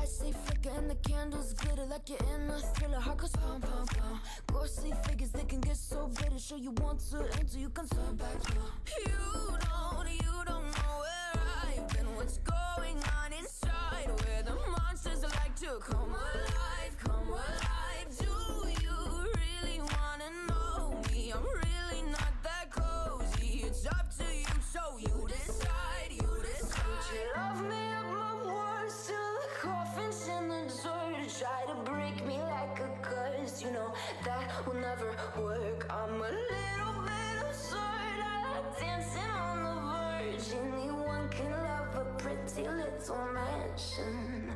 lights they flicker and the candles glitter like you're in a thriller. Heart goes pound, pound, pound. Ghostly figures they can get so bitter. Sure you want to until you can turn back now. You don't know where I've been. What's going on inside? Where the monsters like to come alive, come alive. Do you really wanna know me? I'm really not that cozy. It's up to you, so you decide, you decide. Would you love me up my words till the coffin's in the dirt? Try to break me like a curse, you know that will never work. I'm a little bit absurd. I like dancing on the verge. Anyone can love a pretty little mansion,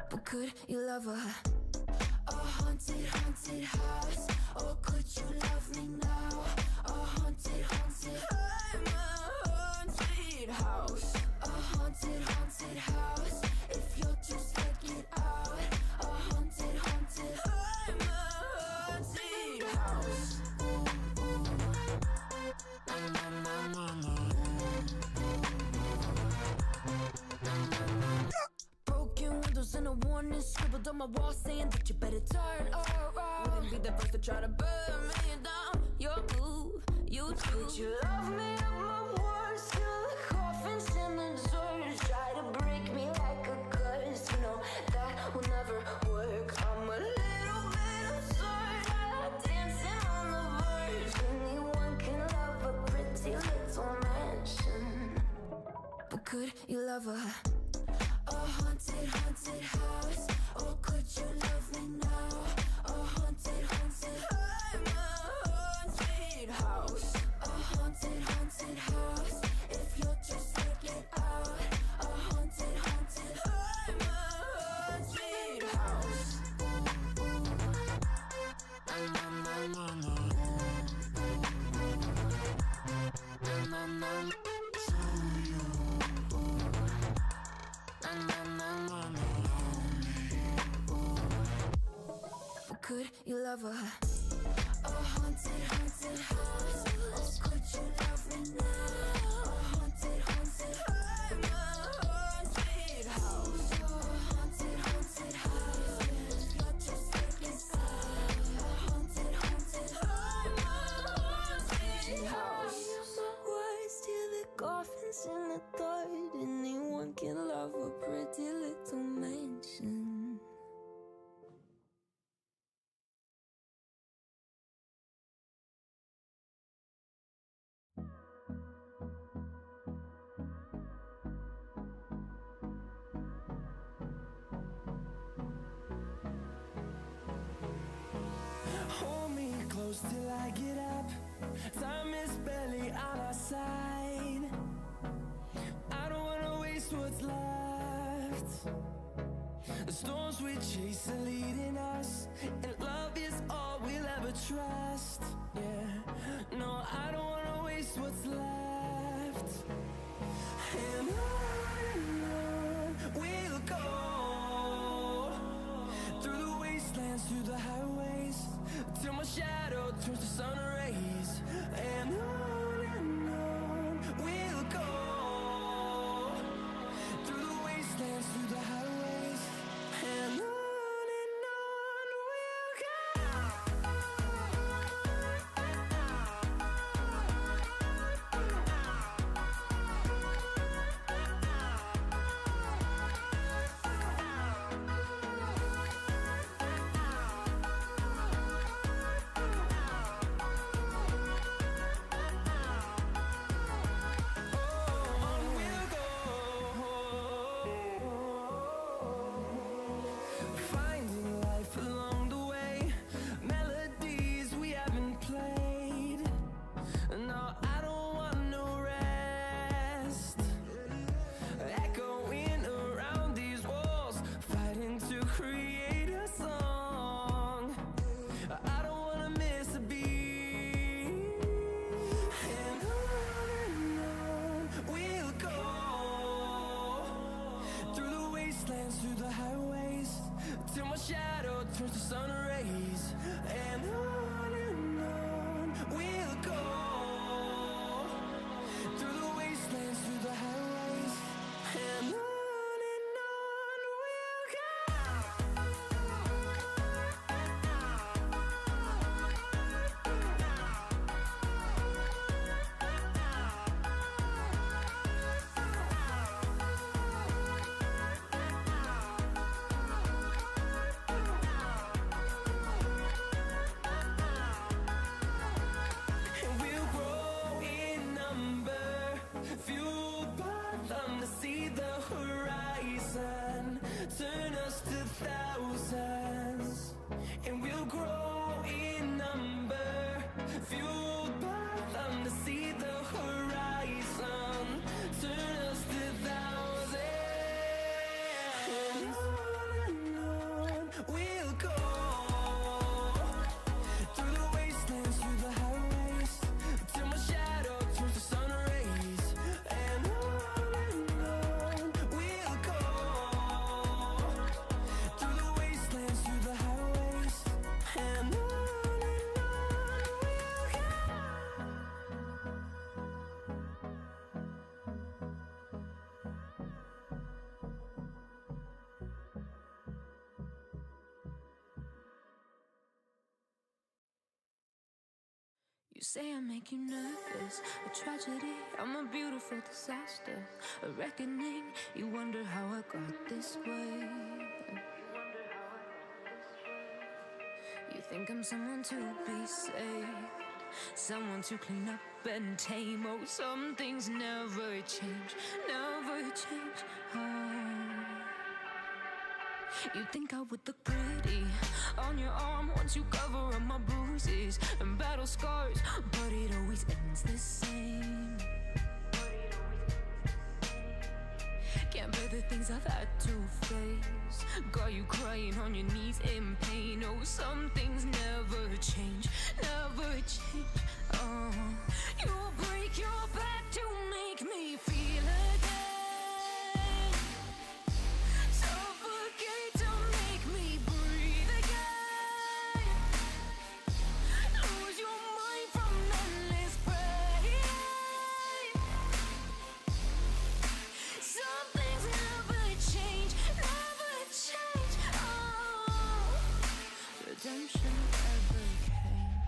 but could you love a haunted, haunted house? Or could you love me now? A haunted, haunted. I'm a haunted house. A haunted, haunted house. If you're just like it out. A haunted, haunted. I'm a haunted house. Broken windows and a warning scribbled on my wall saying that you better turn around. Wouldn't be the first to try to burn me down. Your move, you too. Would you love me up my words till the coffin's in the dirt? Try to break me like a curse, you know that will never work. I'm a little bit absurd. I like dancing on the verge. Anyone can love a pretty little mansion, but could you love a haunted, haunted house? Or could you love me now? A haunted, haunted. I'm a haunted house. A haunted, haunted house. If you're just like it out. A haunted, haunted. I'm a haunted house. Could you love a haunted, haunted house? Or could you love me now? A haunted, haunted. I'm a haunted house. A haunted, haunted house. If you're just like inside. A haunted, haunted. I'm a haunted house. My words till the coffin's in the dirt. Anyone can love a pretty little mansion. Hold me close till I get up. Time is barely on our side. I don't wanna waste what's left. The storms we chase are leading us, and love is all we'll ever trust. Yeah, no, I don't wanna waste what's left. And on we'll go, through the wastelands, through the highways, till my shadow turns to sun rays. And on we'll go, through the wastelands, through the highways. And on we'll go. say I make you nervous, a tragedy, I'm a beautiful disaster, a reckoning, you wonder how I got this way. You think I'm someone to be saved, someone to clean up and tame. Oh, some things never change, never change. Oh. You think I would look pretty on your arm once you cover up my bruises and battle scars, but it always ends the same. Can't bear the things I've had to face, got you crying on your knees in pain. Oh, some things never change, never change. Oh, you'll break your back to make me feel again, suffocate to make me breathe again, lose your mind from endless pain. Some things never change, never change. Oh, redemption never came.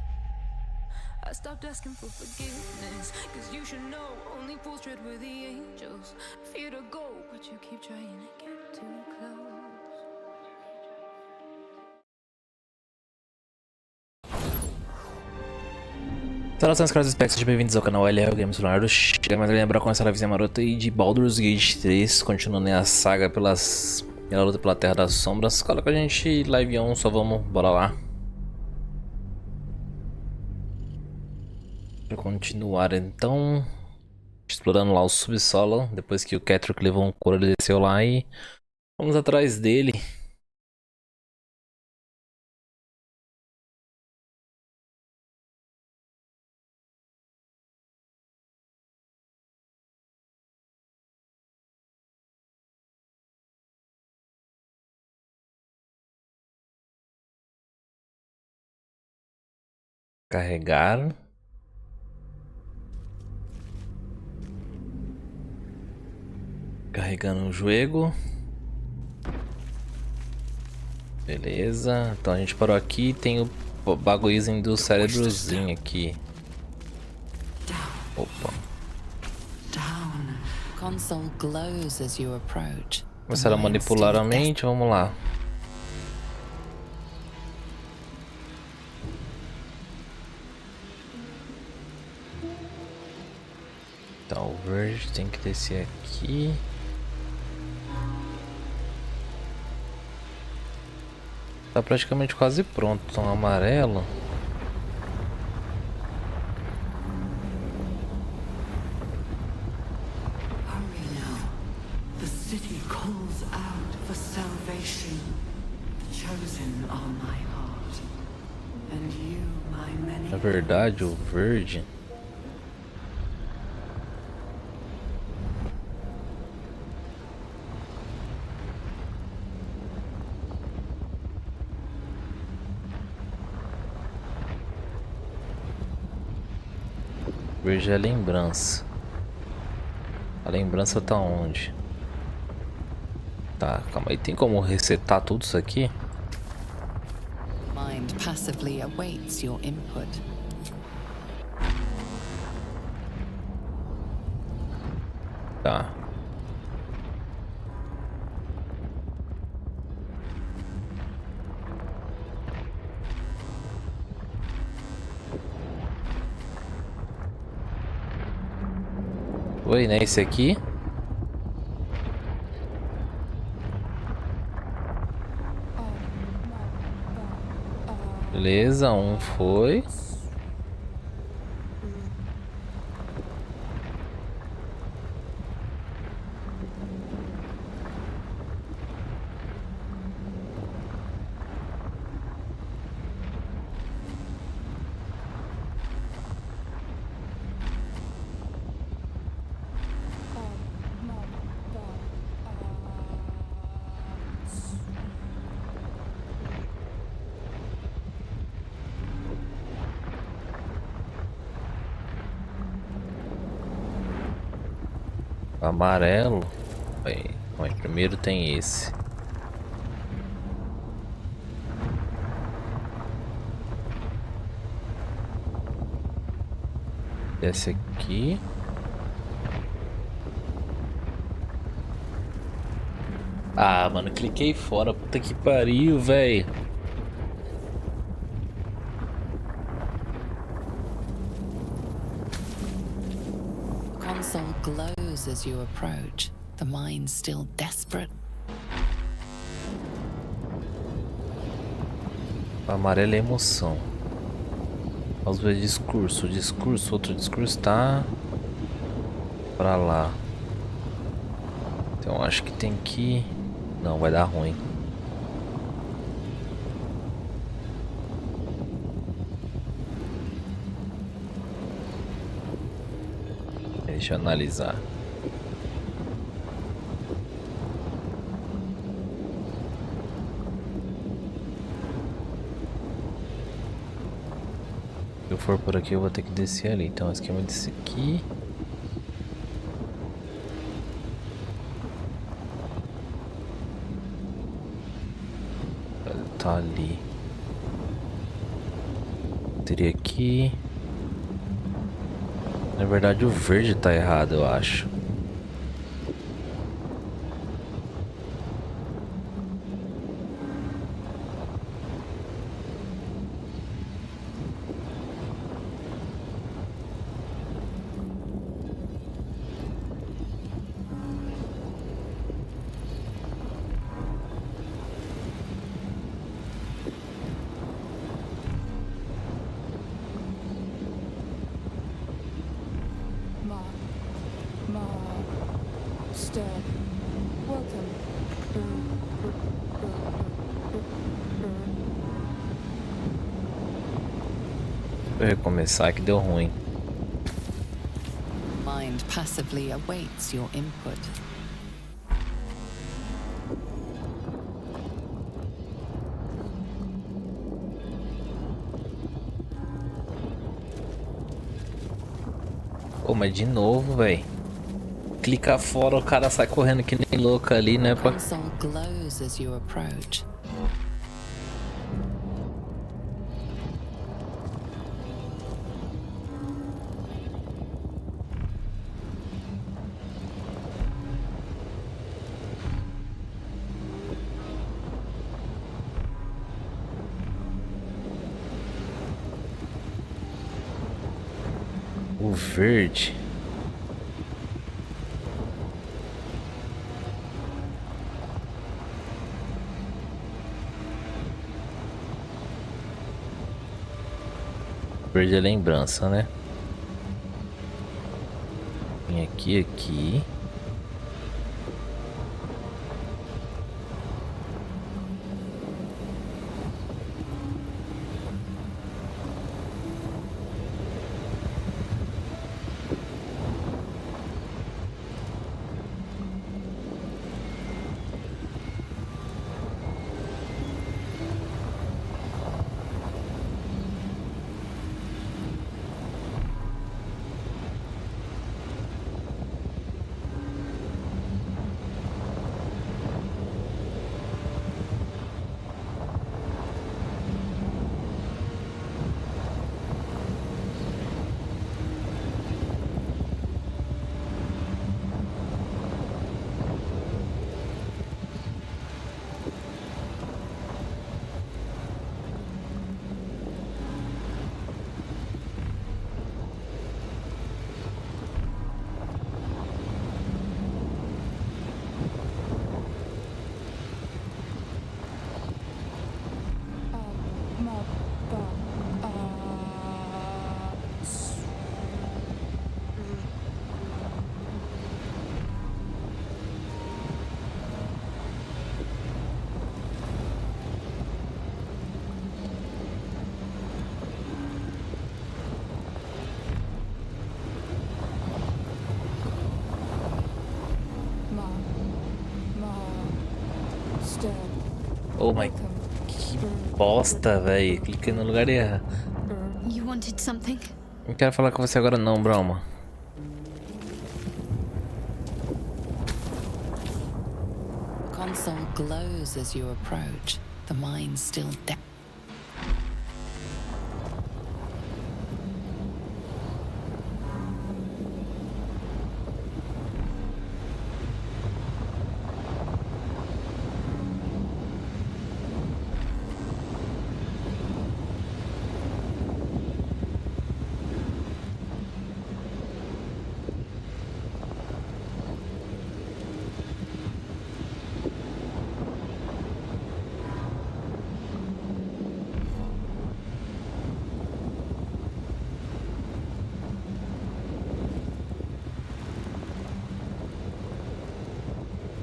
I stopped asking for forgiveness, cause you should know only fools tread where the angels fear to go, but you keep trying to get too close. Saudações, caros specs, sejam bem-vindos ao canal LR Games Leonardo. Chega mais a lembrar começar a visão marota aí de Baldur's Gate 3, continuando a saga pela luta pela Terra das Sombras. Cola com a gente, live 1, só vamos, bora lá. Pra continuar então, explorando lá o subsolo, depois que o Catrick levou um couro, ele desceu lá e vamos atrás dele. Carregar. Carregando o jogo. Beleza. Então a gente parou aqui. Tem o bagulhozinho do cérebrozinho aqui. Opa. Começaram a manipular a mente. Vamos lá. Então o verde tem que descer aqui. Tá praticamente quase pronto. Então amarelo. Na verdade, o verde. Veja a lembrança. A lembrança tá onde? Tá, calma aí. Tem como resetar tudo isso aqui? Mind passively awaits your input. Tá. Oi, né? Esse aqui. Beleza, um foi. Amarelo. Aí, primeiro tem esse. Desce aqui. Ah, mano, cliquei fora. Puta que pariu, velho. The console glows as you approach, the mind still desperate. O amarelo é emoção. Vamos ver discurso. Outro discurso tá pra lá. Então acho que tem que... Não, vai dar ruim. Deixa eu analisar. Se eu for por aqui eu vou ter que descer ali. Então o esquema desse aqui. Tá ali. Teria aqui. Na verdade o verde tá errado, eu acho. Vou recomeçar que deu ruim. Mind passively awaits your input. Pô, mas de novo, velho. Clicar fora, o cara sai correndo que nem louco ali, né? The console glows as you approach. O verde. Verde é lembrança, né? Vem aqui. Oh my... Que bosta, velho. Cliquei no lugar errado. You wanted something? Não quero falar com você agora não, Brahma. Console glows as you approach, the mind still dead.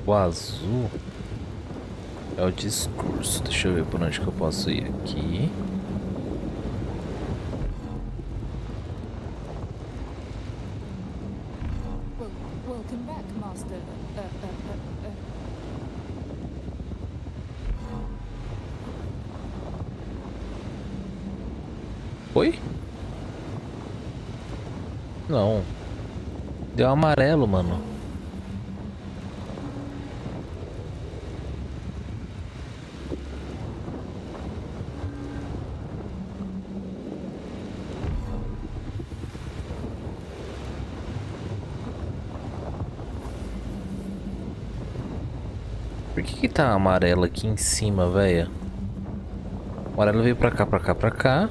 O azul é o discurso. Deixa eu ver por onde que eu posso ir aqui. Welcome back, Master. Oi? Não. Deu amarelo, mano. Por que tá amarelo aqui em cima, velho? O amarelo veio pra cá, pra cá, pra cá.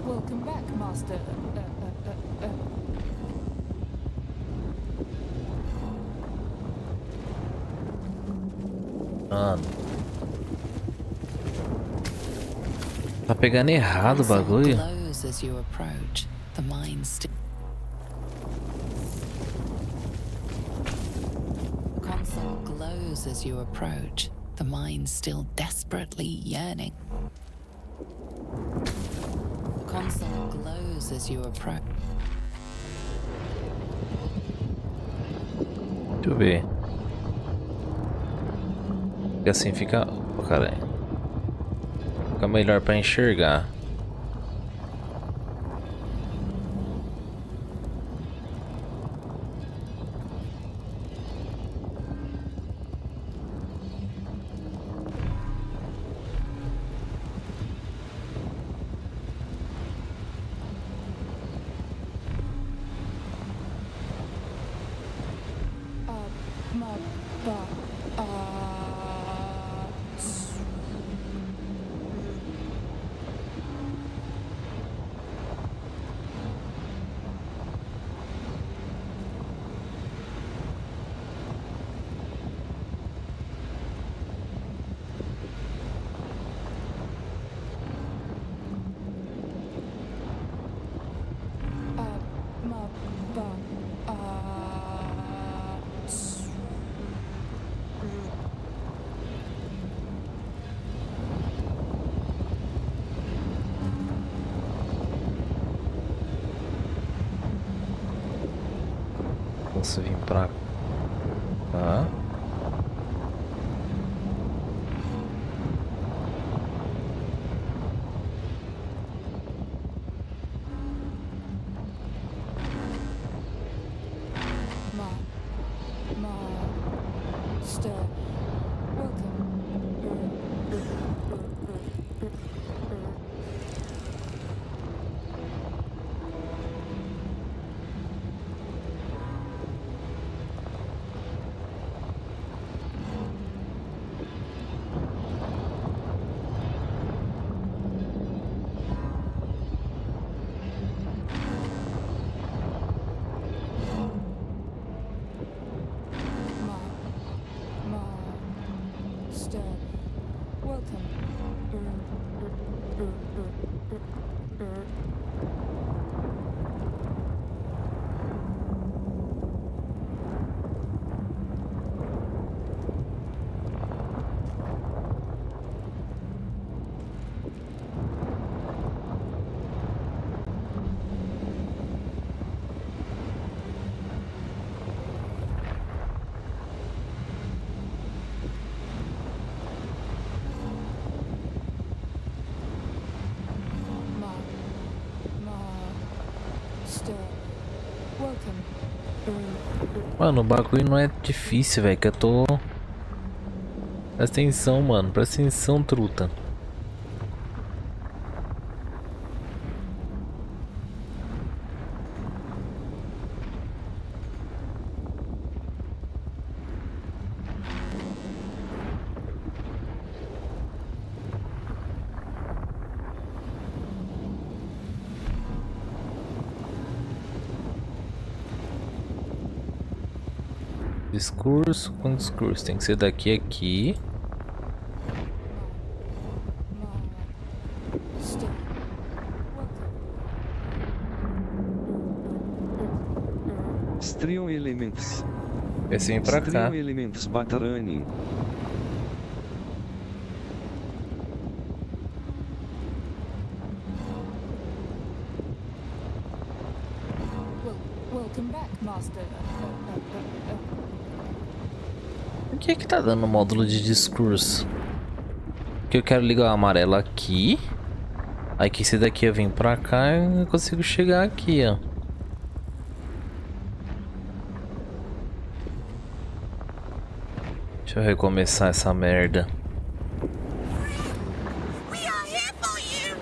Welcome back, Master. Mano. Tá pegando errado o bagulho. Glows as you approach. The mind still. The console glows as you approach. The mind still desperately yearning. The console glows as you approach. Deixa eu ver. E assim fica... Oh, caralho. Fica melhor pra enxergar. Posso vir pra cá. Mano, o bagulho não é difícil, velho, que eu tô... Presta atenção, mano, presta atenção, truta. Discurso com discurso. Tem que ser daqui a aqui. Master. Stream Elements. Esse vem pra cá. Stream Elements Batarani. Welcome back, Master. Por que que tá dando módulo de discurso? Porque eu quero ligar o amarelo aqui. Aí que esse daqui eu venho pra cá e eu consigo chegar aqui, ó. Deixa eu recomeçar essa merda. We are here for you.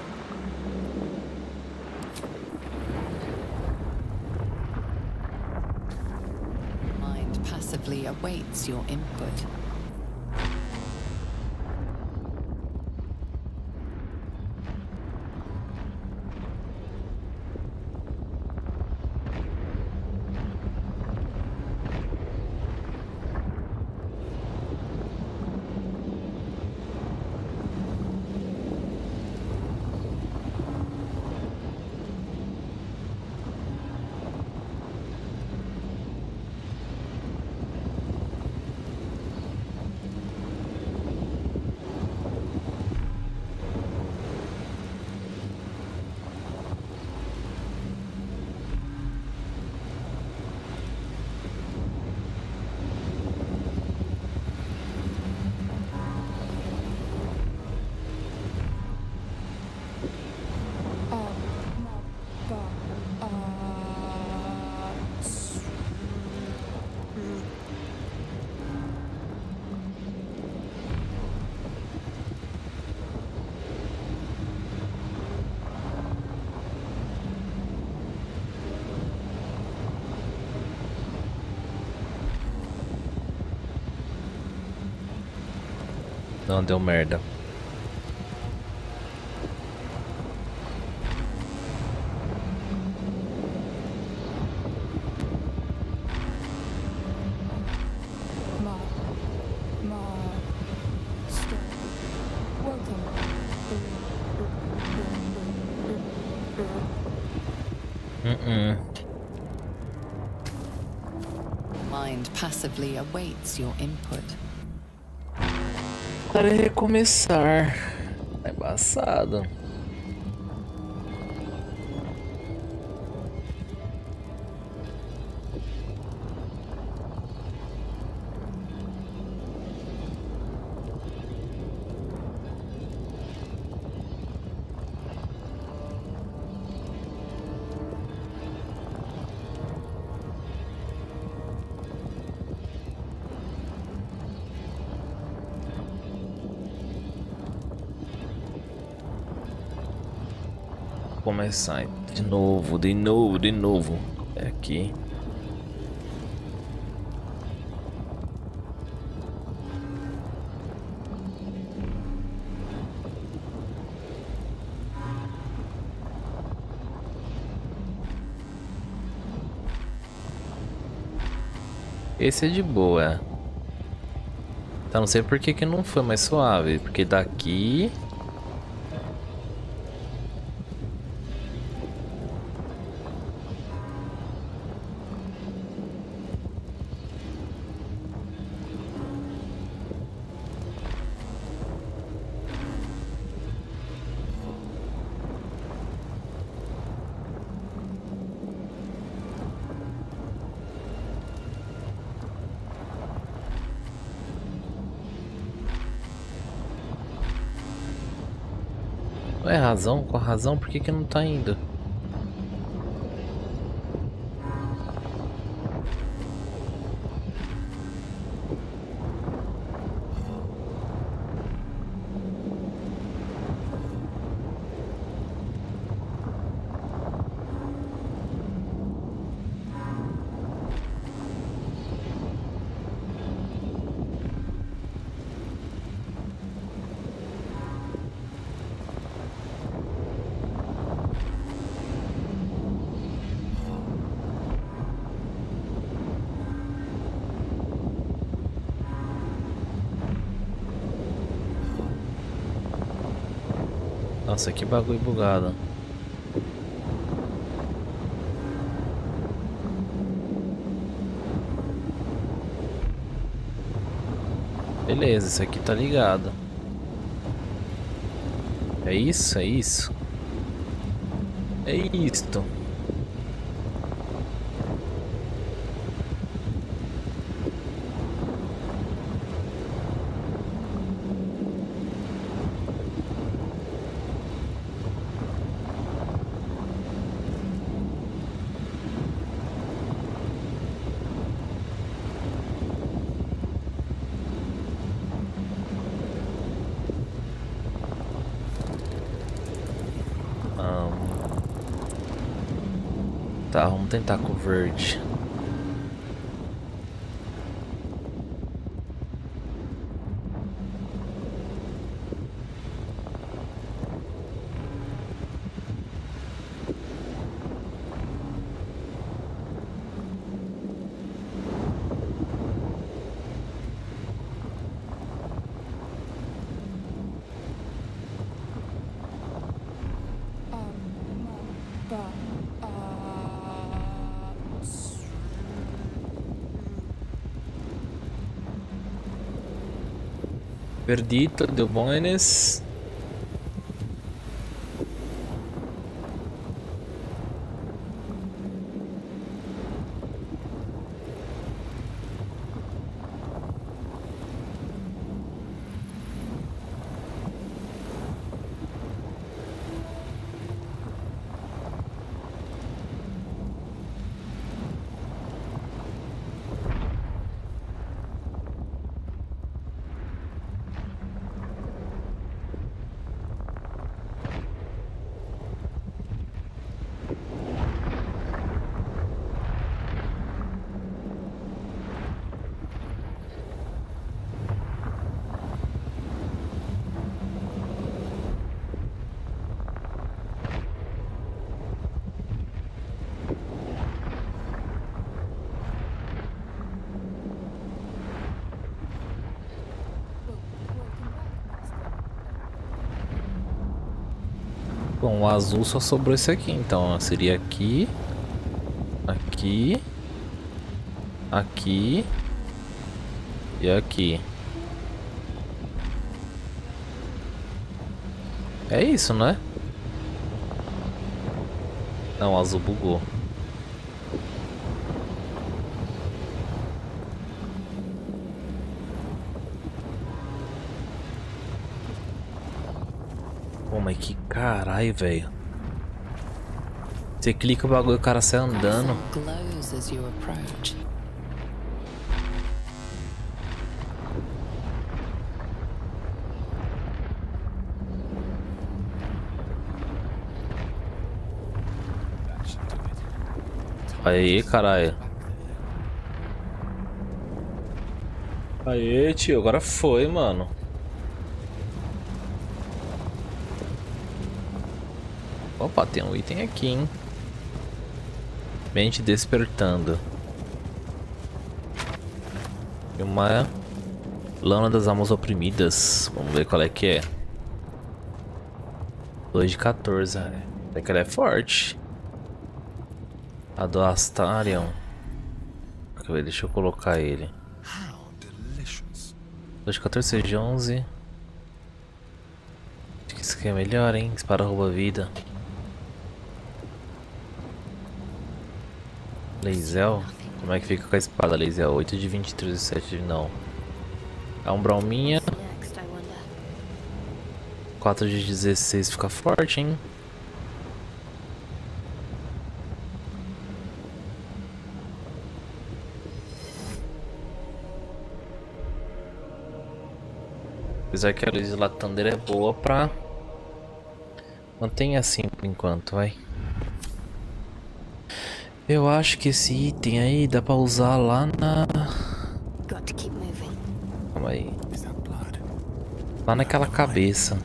Mind passively awaits your input. Não, deu merda. Master. Welcome. Mind passively awaits your input. Para recomeçar. É embaçado. Começar de novo, de novo. É aqui. Esse é de boa. Então não sei por que que não foi mais suave, porque daqui é razão, com razão, por que que não tá indo? Nossa, que bagulho bugado. Beleza, isso aqui tá ligado. É isso, é isso. É isto. Tá, vamos tentar com o verde. Verdito, deu buenas. Bom, o azul só sobrou esse aqui, então seria aqui, aqui, aqui e aqui. É isso, não é? Não, o azul bugou. Pô, mas que caralho, velho. Você clica o bagulho e o cara sai andando. Glows as you approach. Aí, caralho. Aí, tio, agora foi, mano. Opa, tem um item aqui, hein? Mente despertando. E uma lâmina das almas oprimidas. Vamos ver qual é que é. 2 de 14. Até que ela é forte. A do Astarion. Deixa eu colocar ele. 2 de 14, 6 de 11. Acho que isso aqui é melhor, hein? Dispara, rouba vida. Lazel? Como é que fica com a espada Lazel? 8 de 20, 13 de 7 de não. É um brauminha. 4 de 16 fica forte, hein? Apesar que a Luísa Thunder é boa pra... Mantém assim por enquanto, vai. Eu acho que esse item aí dá pra usar lá na... Calma aí. Lá naquela cabeça.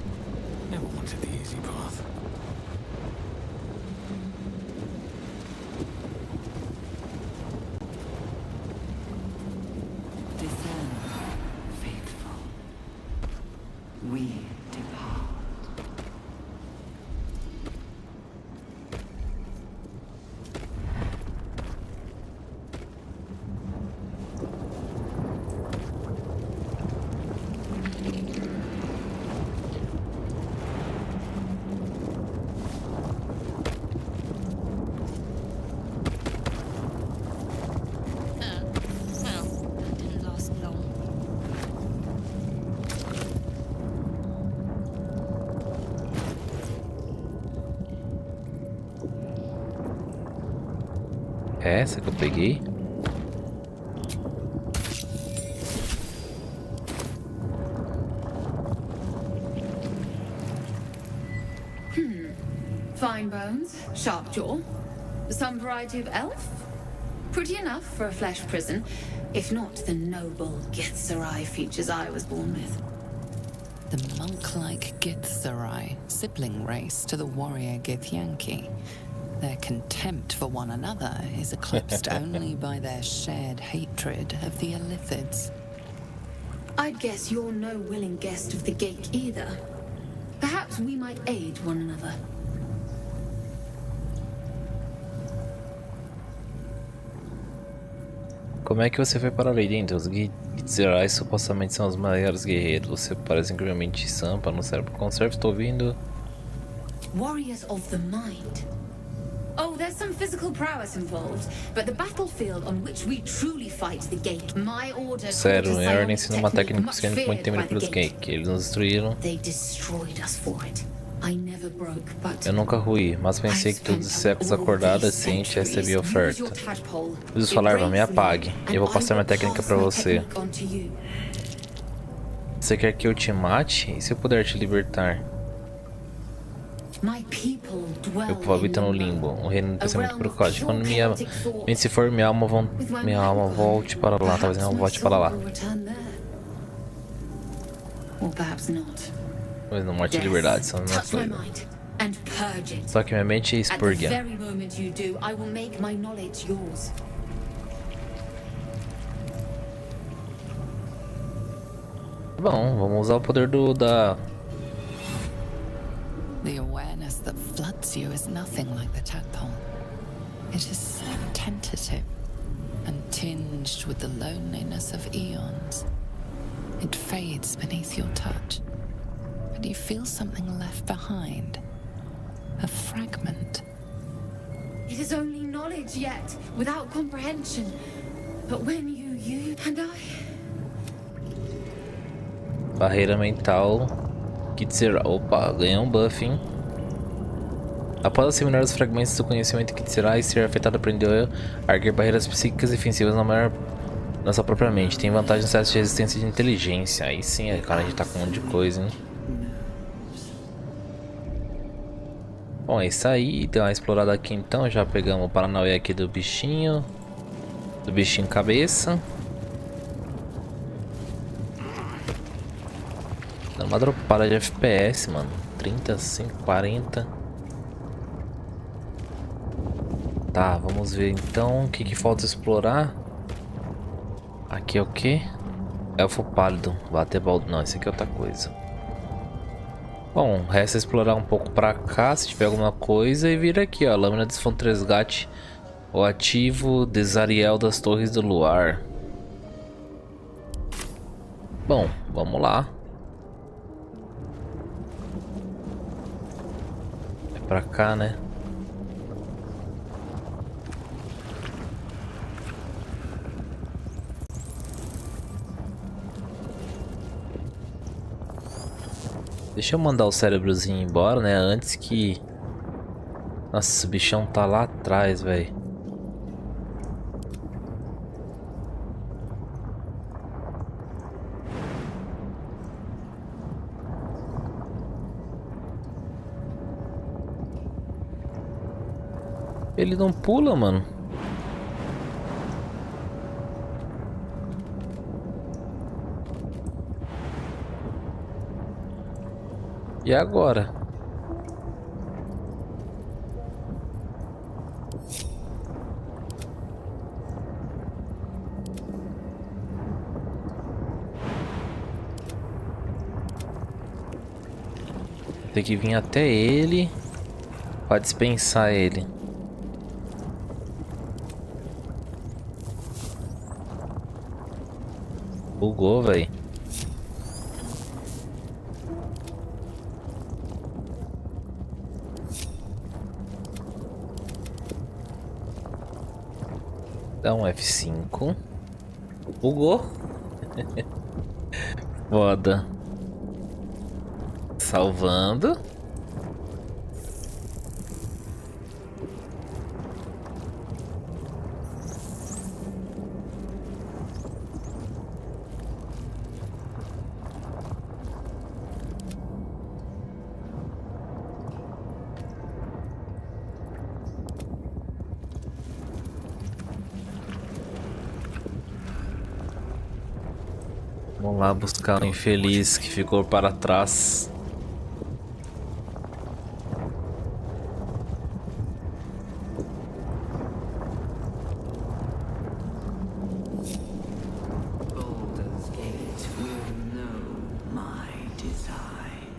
É essa que eu peguei? Fine bones, sharp jaw, some variety of elf. Pretty enough for a flesh prison, if not the noble Githzerai features I was born with. The monk-like Githzerai, sibling race to the warrior Githyanki. Their contempt for one another is eclipsed only by their shared hatred of the Illithids. I'd guess you're no willing guest of the gate either. Perhaps we might aid one another. Como é que você foi para ali dentro? Os Githzerai supostamente são os maiores guerreiros. Você parece incrivelmente sã para não ser conserve. Estou ouvindo. Warriors of the mind. Oh, there's some physical prowess involved, but the battlefield on which we truly fight the gate. My order. Sério, o Aaron ensina uma técnica que é muito temida pelos Gate. Eles nos destruíram. They destroyed us for it. I never broke, but Eu nunca ruí, mas pensei que todos os séculos acordada ciente recebi a oferta. Usa sua larva, me apague. E eu vou passar minha técnica pra você. Você quer que eu te mate? E se eu puder te libertar? Meu povo habita no limbo, um reino de pensamento burocrático. Quando minha mente se for, minha alma volte para lá. Talvez minha alma volte para lá. Mas não morte de liberdade, são minhas coisas. Só que minha mente é expurga. Bom, vamos usar o poder da... The awareness that floods you is nothing like the tadpole. It is tentative and tinged with the loneliness of eons. It fades beneath your touch, but you feel something left behind. A fragment. It is only knowledge yet, without comprehension. But when you and I... Barreira mental. Githzerai. Opa, ganhou um buff, hein? Após assimilar os fragmentos do conhecimento de Githzerai, ser afetado aprendeu a erguer barreiras psíquicas defensivas na sua própria mente. Tem vantagem no teste de resistência de inteligência. Aí sim, cara, a gente tá com um monte de coisa, hein? Bom, é isso aí. Deu uma explorada aqui então. Já pegamos o Paranauê aqui do bichinho. Do bichinho cabeça. Dando uma dropada de FPS, mano. 35, 40. Tá, vamos ver então o que falta explorar. Aqui é o que? Elfo pálido. Bater Baldur. Não, isso aqui é outra coisa. Bom, resta explorar um pouco pra cá, se tiver alguma coisa. E vir aqui, ó. Lâmina de desfonte resgate. O ativo Desariel das Torres do Luar. Bom, vamos lá. É pra cá, né? Deixa eu mandar o cérebrozinho embora, né? Antes que... Nossa, o bichão tá lá atrás, velho. Ele não pula, mano. E agora? Tem que vir até ele para dispensar ele. Bugou, velho. Dá um F5. Bugou. Foda. Salvando. Vamos lá buscar o infeliz que ficou para trás. Baldur's Gate will know my design.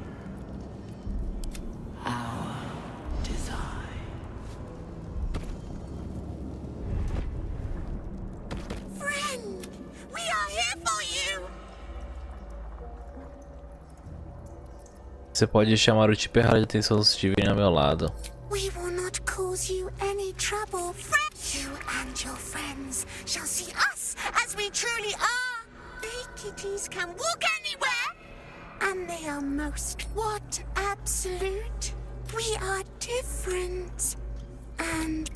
Our design. Friend, we are here for you. Você pode chamar o tipo errado de atenção se estiverem ao meu lado. We will not cause you any trouble, friend. You and your friends shall see us as we truly are. Big kitties can walk anywhere, and they are most what absolute. We are different, and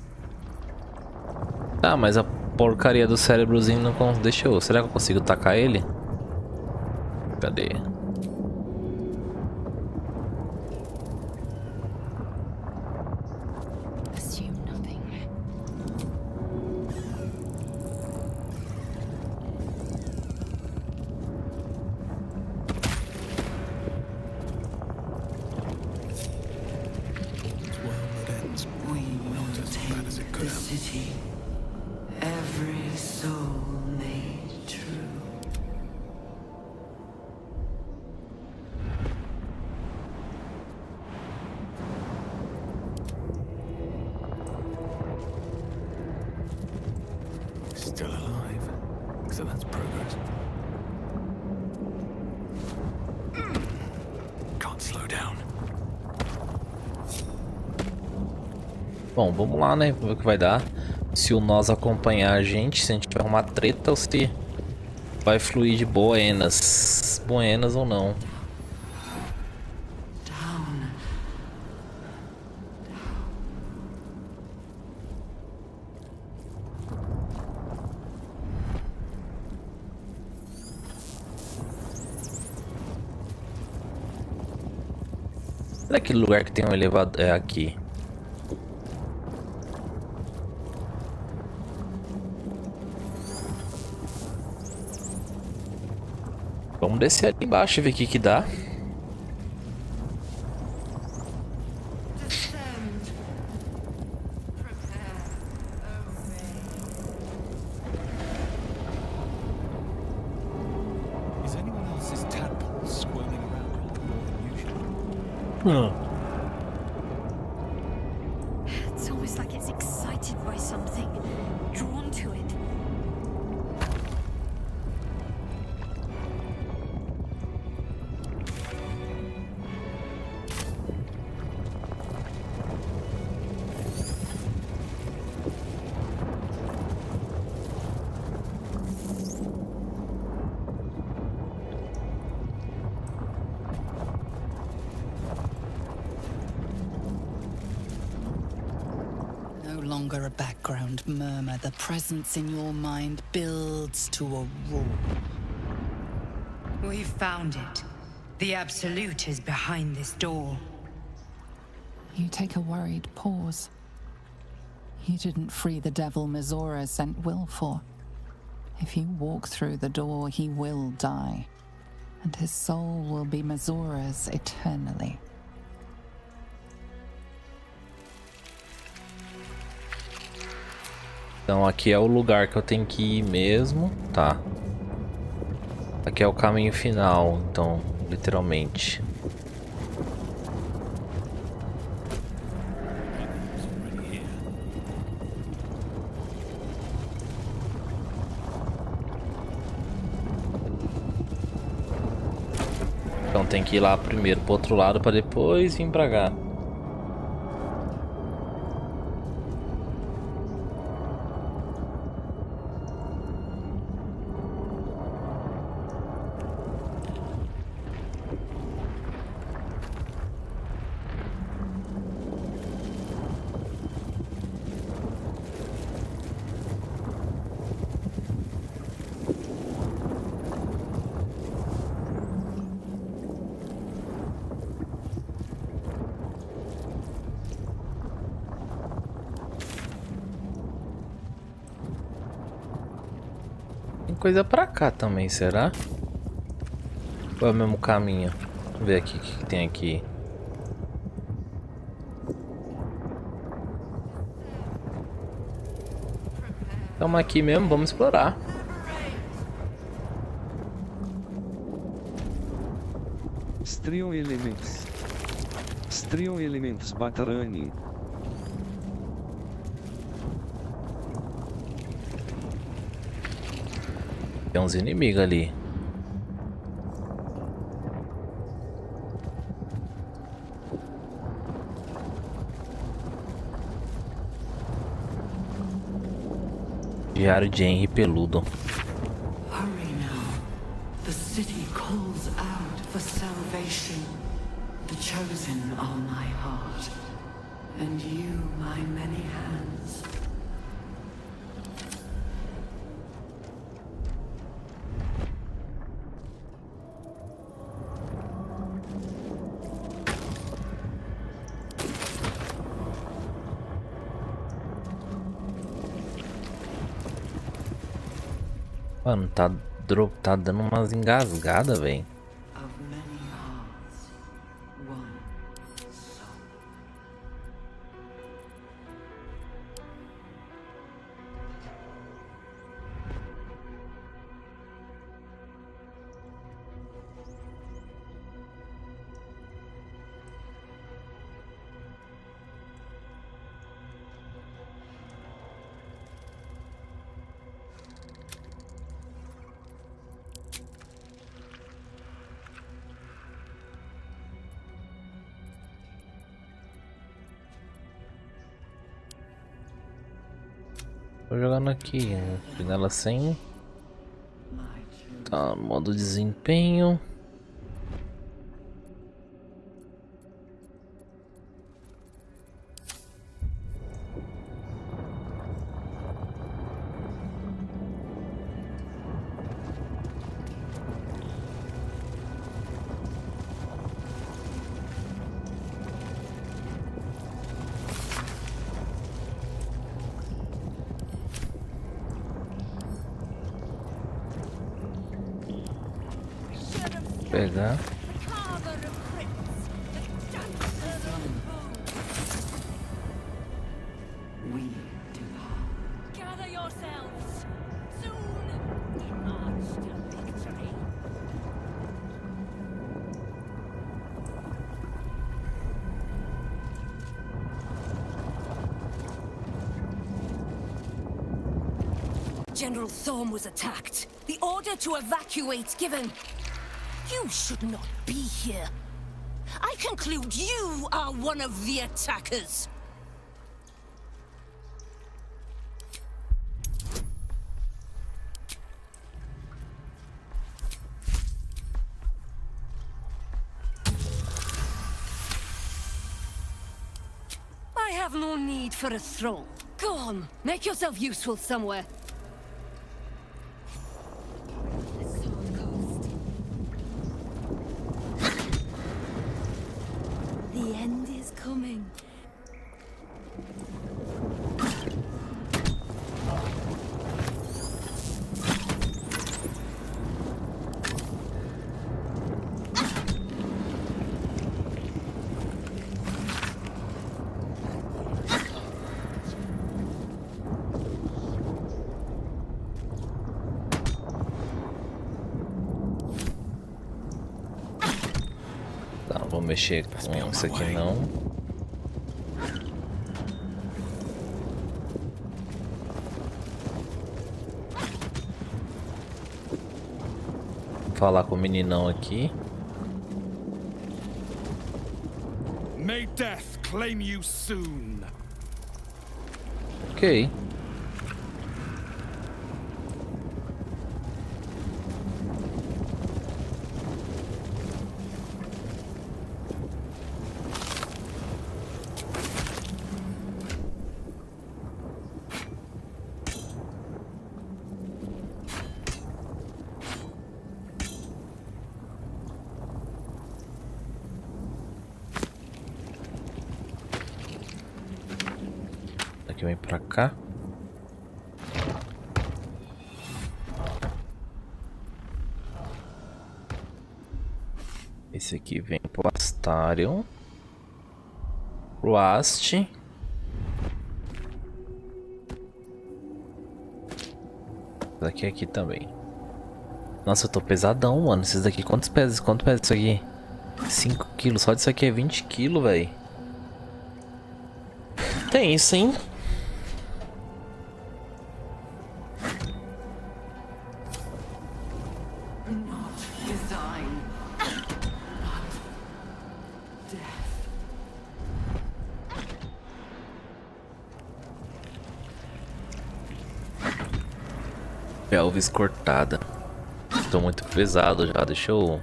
Tá, mas a porcaria do cérebrozinho não deixou. Será que eu consigo tacar ele? Cadê? Assume nothing. We will take the city. Every soul made true. Still alive. So that's progress. Can't slow down. Bom, vamos lá, né? Vamos ver o que vai dar. Se o nós acompanhar a gente, se a gente vai arrumar treta ou se vai fluir de buenas. Buenas ou não. Down. Será aquele lugar que tem um elevador? É aqui. Vamos descer ali embaixo e ver o que dá. Is anyone else's tadpole swirling around a little more than usual? It's almost like it's excited by something, drawn to it. No longer a background murmur, the presence in your mind builds to a roar. We've found it. The Absolute is behind this door. You take a worried pause. You didn't free the devil Mizora sent Will for. If you walk through the door, he will die. And his soul will be Mizora's eternally. Então aqui é o lugar que eu tenho que ir mesmo. Tá. Aqui é o caminho final, então, literalmente. Então tem que ir lá primeiro pro outro lado para depois vir pra cá. Tem coisa pra cá também, será? Qual é o mesmo caminho? Vamos ver aqui o que tem aqui. Estamos aqui mesmo, vamos explorar. Extriam elementos. Extriam elementos Batarani. Tem uns inimigos ali. Diário de Henry Peludo. Hurry now. The city calls out for salvation. The chosen are my heart, and you my many hands. Mano, tá dando umas engasgadas, velho. Of many hearts, one soul. Tô jogando aqui, janela sem. Tá, modo desempenho. Pegar. Gather yourselves. Soon we march to victory. General Thorm was attacked. The order to evacuate given. You should not be here. I conclude you are one of the attackers. I have no need for a throne. Go on, make yourself useful somewhere. The end is coming. Tá, não vou mexer com isso aqui não. Vou falar com o meninão aqui. May death claim you soon. Ok. Aqui vem pra cá. Esse aqui vem pro Astarion. Pro Ast. Esse daqui aqui também. Nossa, eu tô pesadão, mano. Esses daqui, quanto pesa isso aqui? 5 quilos. Só disso aqui é 20 quilos, velho. Tem isso, hein? Pelvis cortada. Tô muito pesado já, deixa eu...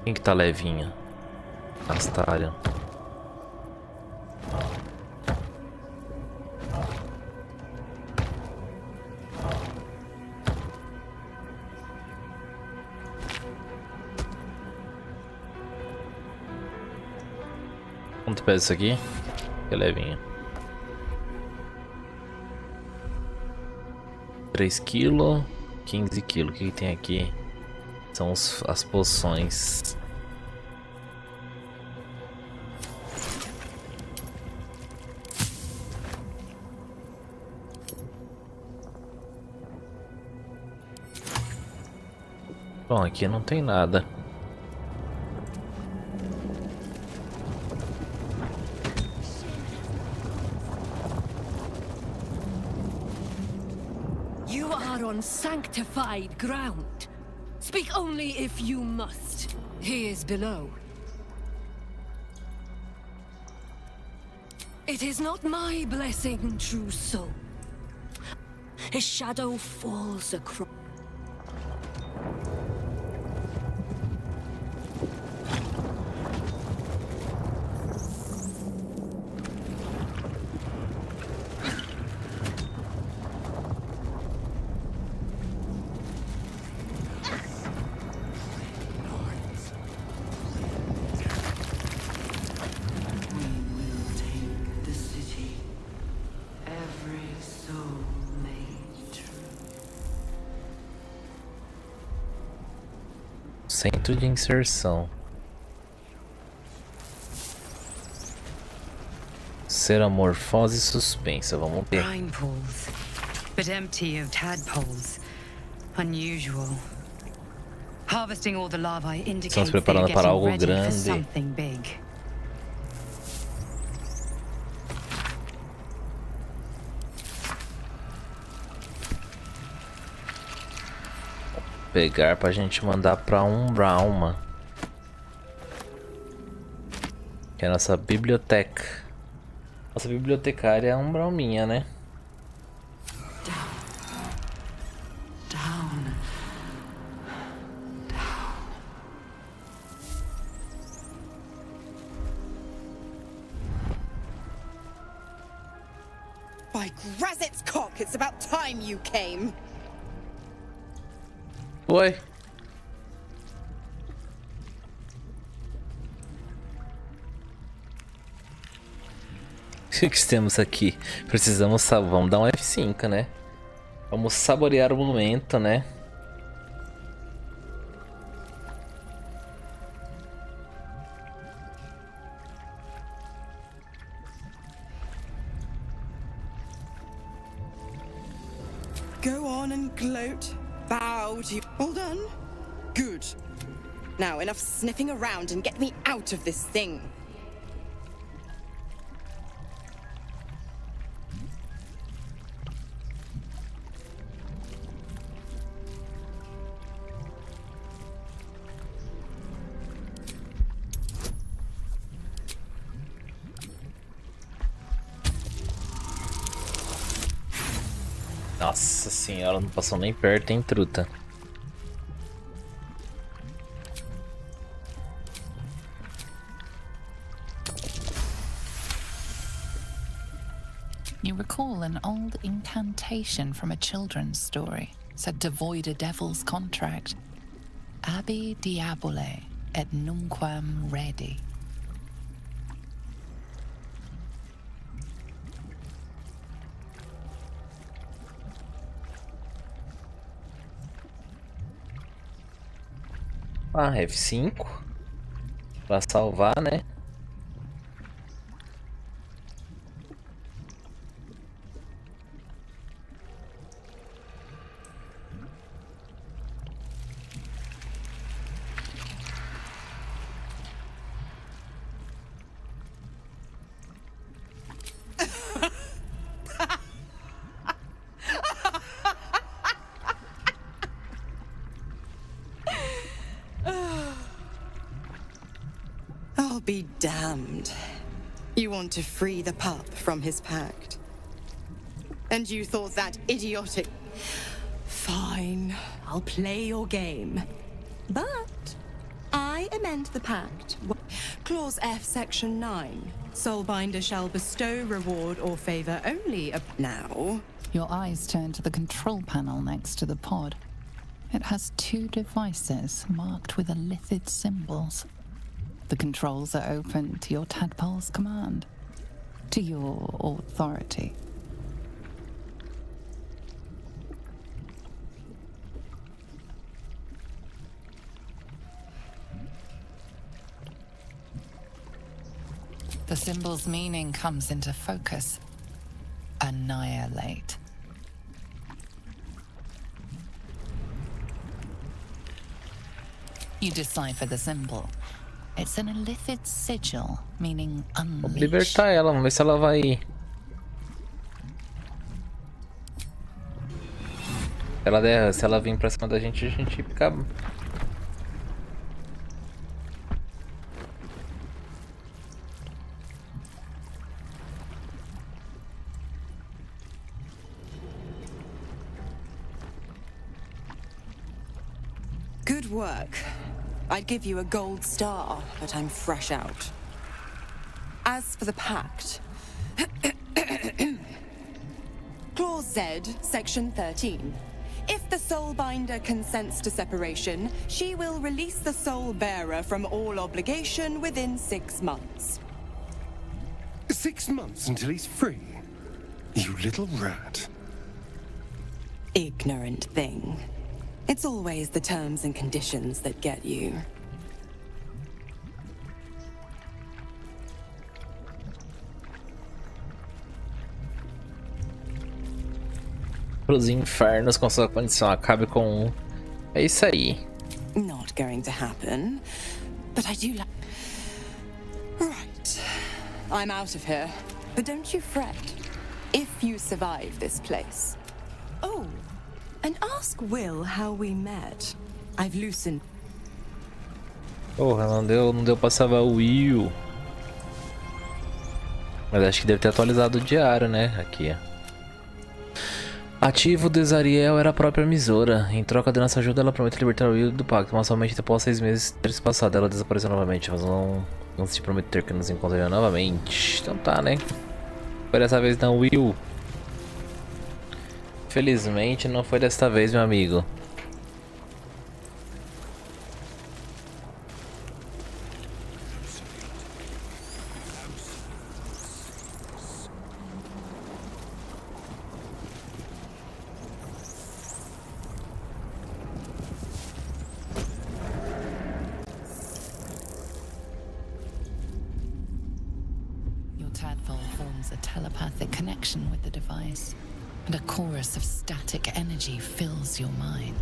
Quem que tá levinha? Astarion. Quanto pesa isso aqui? Que levinha. 3 kg, 15 kg. O que tem aqui? São as poções. Bom, aqui não tem nada. You are on sanctified ground. Speak only if you must. He is below. It is not my blessing, true soul. His shadow falls across. Centro de inserção. Seramorfose suspensa, vamos ver. Brine pools, but empty of tadpoles. Unusual. Harvesting all the larvae indicates Estamos they're preparando para getting algo ready for grande. something big. Pegar pra gente mandar pra Umbrauma, que é a nossa biblioteca. Nossa bibliotecária é a Umbrauminha, né? Down. By Grazit's cock, it's about time you came. Oi. O que temos aqui? Precisamos, vamos dar um F5, né? Vamos saborear o momento, né? Go on and gloat. Bow to you. All done? Good. Now, enough sniffing around and get me out of this thing. Nossa senhora, não passou nem perto, hein, truta. You recall an old incantation from a children's story, said to void a devil's contract. Abi diabole et nunquam redi. Ah, F5. Pra salvar, né? I'll be damned. You want to free the pup from his pact. And you thought that idiotic... Fine, I'll play your game. But I amend the pact. Clause F, Section 9. Soulbinder shall bestow reward or favor only now. Your eyes turn to the control panel next to the pod. It has 2 devices marked with illithid symbols. The controls are open to your tadpole's command, to your authority. The symbol's meaning comes into focus. Annihilate. You decipher the symbol. It's an illithid sigil, meaning Vou unleash. libertar ela, vamos ver se ela vai... Se ela vir pra cima da gente, a gente fica... Good work. I'd give you a gold star, but I'm fresh out. As for the pact... Clause Z, Section 13. If the Soulbinder consents to separation, she will release the Soul Bearer from all obligation within 6 months. 6 months until he's free? You little rat. Ignorant thing. It's always the terms and conditions that get you. Pros infernos com sua condição, acabe com um. É isso aí. Not going to happen, but I do like... Right. I'm out of here, but don't you fret. If you survive this place. Oh, and ask Will how we met. I've loosened... Porra, não deu pra salvar o Will. Mas acho que deve ter atualizado o diário, né? Aqui, ó. Ativo de Zariel era a própria Misora. Em troca de nossa ajuda, ela promete libertar o Will do pacto, mas somente após 6 meses ter se passado, ela desapareceu novamente. Mas não antes de prometer que nos encontraria novamente. Então tá, né? Foi dessa vez não, Will. Felizmente não foi desta vez, meu amigo. Tadpole forms a telepathic connection with the device, and a chorus of static energy fills your mind.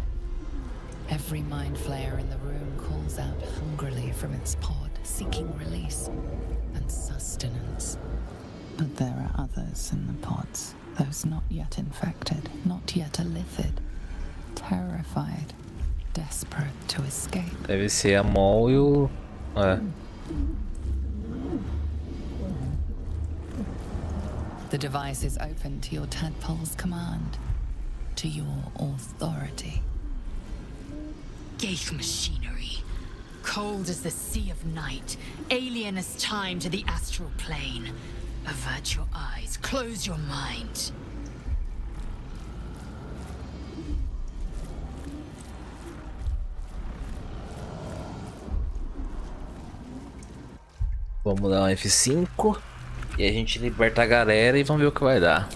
Every mind flayer in the room calls out hungrily from its pod, seeking release and sustenance. But there are others in the pods, those not yet infected, not yet illithid, terrified, desperate to escape. Deve ser a Mol e o... The device is open to your tadpole's command, to your authority. Geich machinery. Cold as the sea of night, alien as time to the astral plane. Avert your eyes, close your mind. Vamos dar um F5 e a gente liberta a galera e vamos ver o que vai dar.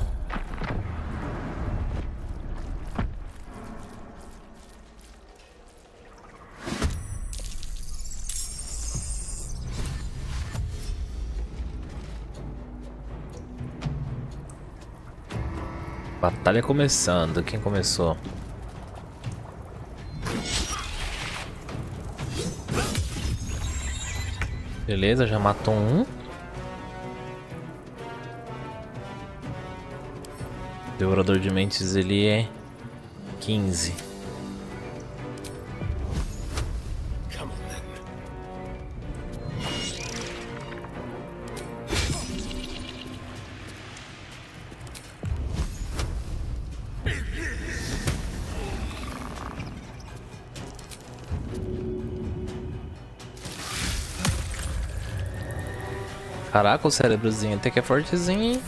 Batalha começando. Quem começou? Beleza, já matou um. Devorador de mentes, ele é 15. Caraca, o cérebrozinho até que é fortezinho, hein?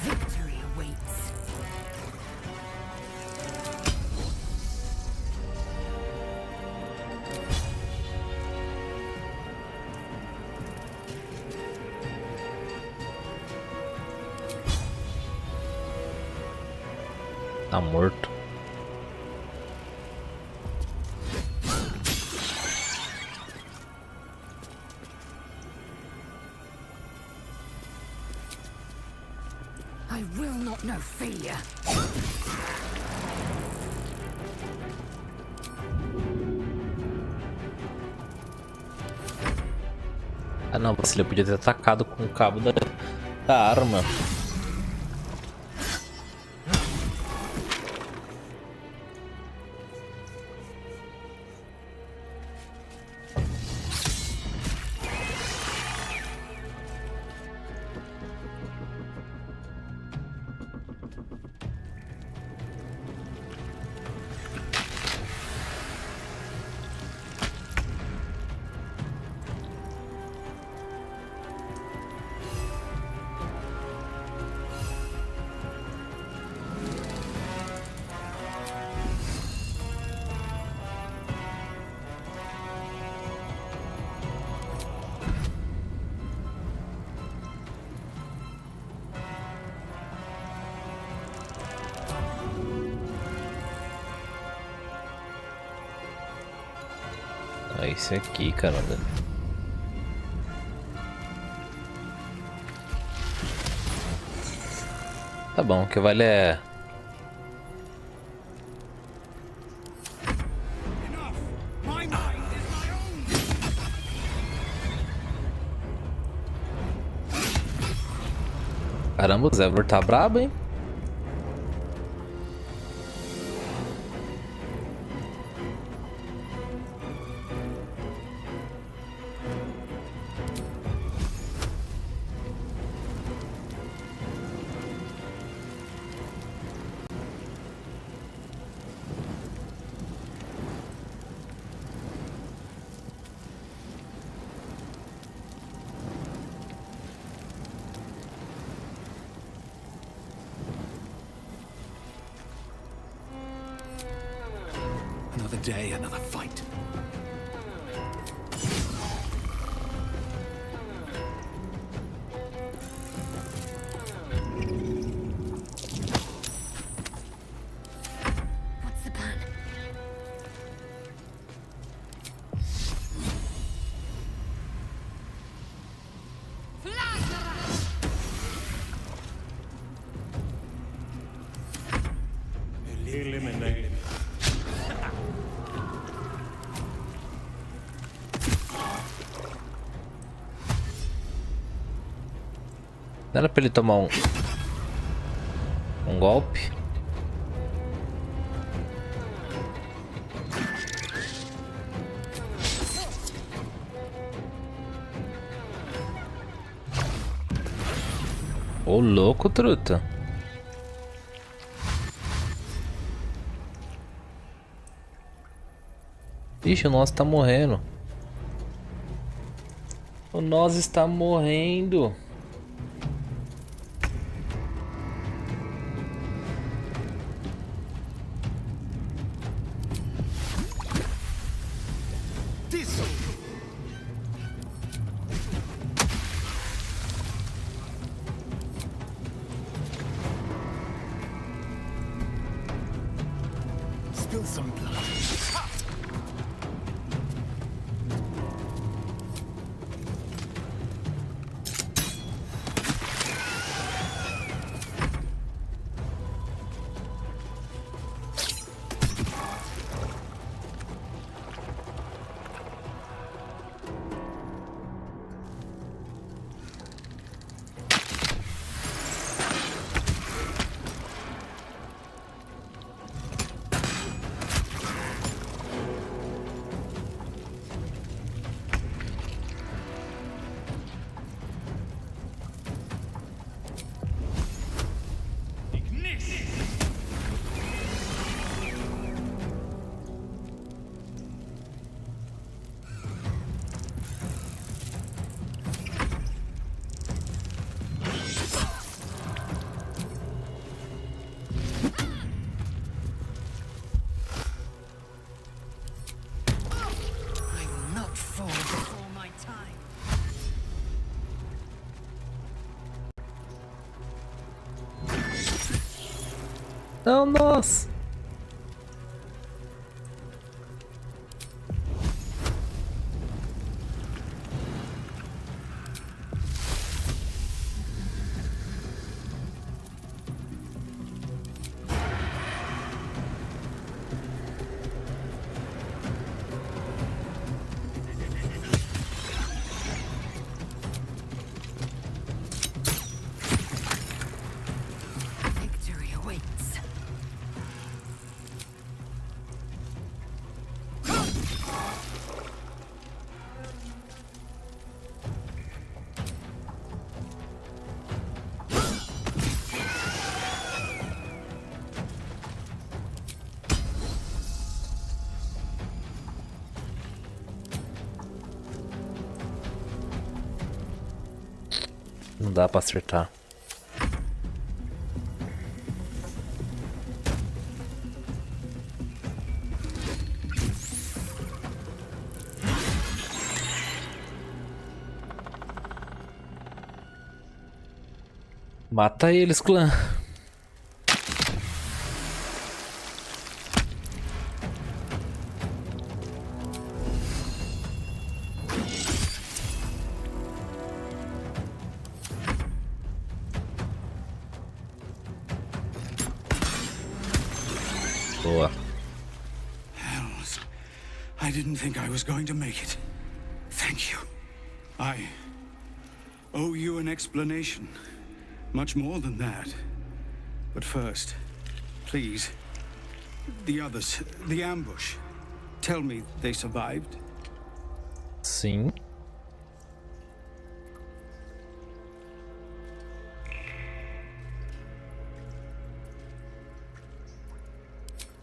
Tá morto. I will not know failure. Ah não, você podia ter atacado com o cabo da arma. É esse aqui, caramba. Tá bom, o que vale é... Caramba, o Zevor tá brabo, hein? Another day, another fight. What's the plan? Eliminate. Não era pra ele tomar um golpe? Ô louco, truta. Ixi, o nosso tá morrendo. O nós está morrendo. Spill some blood. Não, nossa. Victory awaits. Não dá pra acertar. Mata eles, clã. Boa. Hells. I didn't think I was going to make it. Thank you. I owe you an explanation. Much more than that. But first, please, the others, the ambush. Tell me they survived? Sim.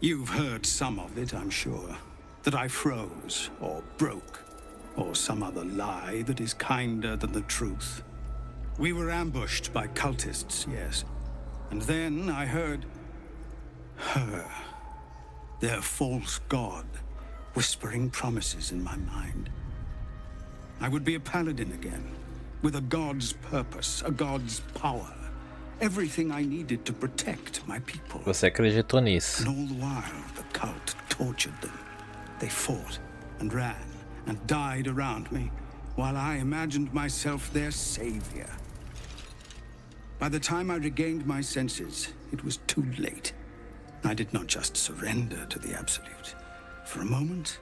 You've heard some of it, I'm sure. That I froze, or broke, or some other lie that is kinder than the truth. We were ambushed by cultists, yes. And then I heard her, their false god, whispering promises in my mind. I would be a paladin again, with a god's purpose, a god's power. Everything I needed to protect my people. Você acreditou nisso? And all the while, the cult tortured them. They fought and ran and died around me, while I imagined myself their savior. By the time I regained my senses, it was too late. I did not just surrender to the Absolute. For a moment,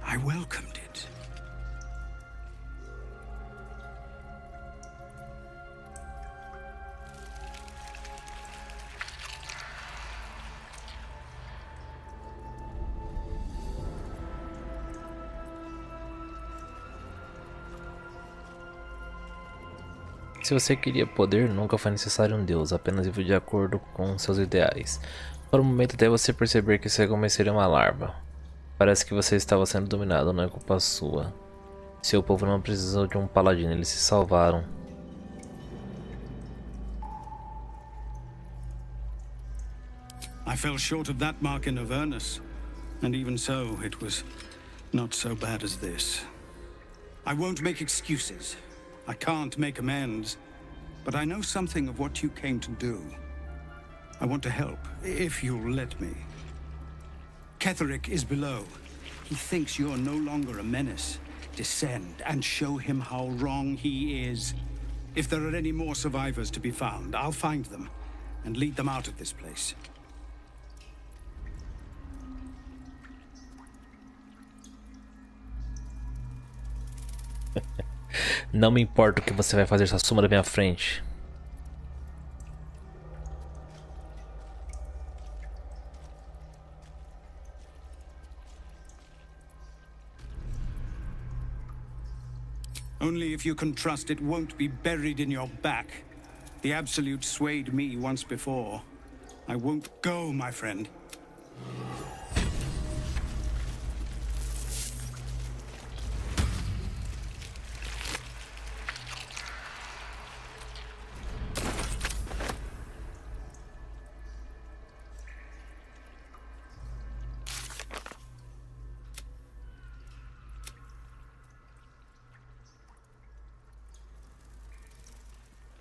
I welcomed it. Se você queria poder, nunca foi necessário um deus, apenas viver de acordo com seus ideais. Por um momento até você perceber que seu homem seria uma larva. Parece que você estava sendo dominado, não é culpa sua. Seu povo não precisou de um paladino, eles se salvaram. I fell short of that mark in Avernus, and even so, it was not so bad as this. I won't make excuses. I can't make amends, but I know something of what you came to do. I want to help, if you'll let me. Ketherick is below. He thinks you're no longer a menace. Descend and show him how wrong he is. If there are any more survivors to be found, I'll find them and lead them out of this place. Não me importa o que você vai fazer, essa suma da minha frente. Only if you can trust it won't be buried in your back. The Absolute swayed me once before. I won't go, my friend.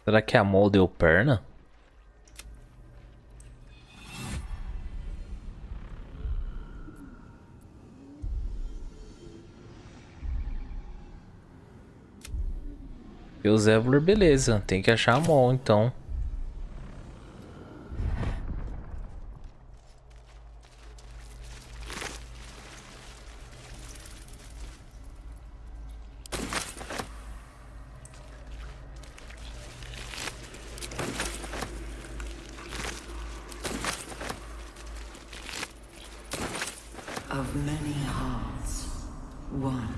Será que a Mol deu perna? E o Zevlor, beleza. Tem que achar a mão, então. Of many hearts, one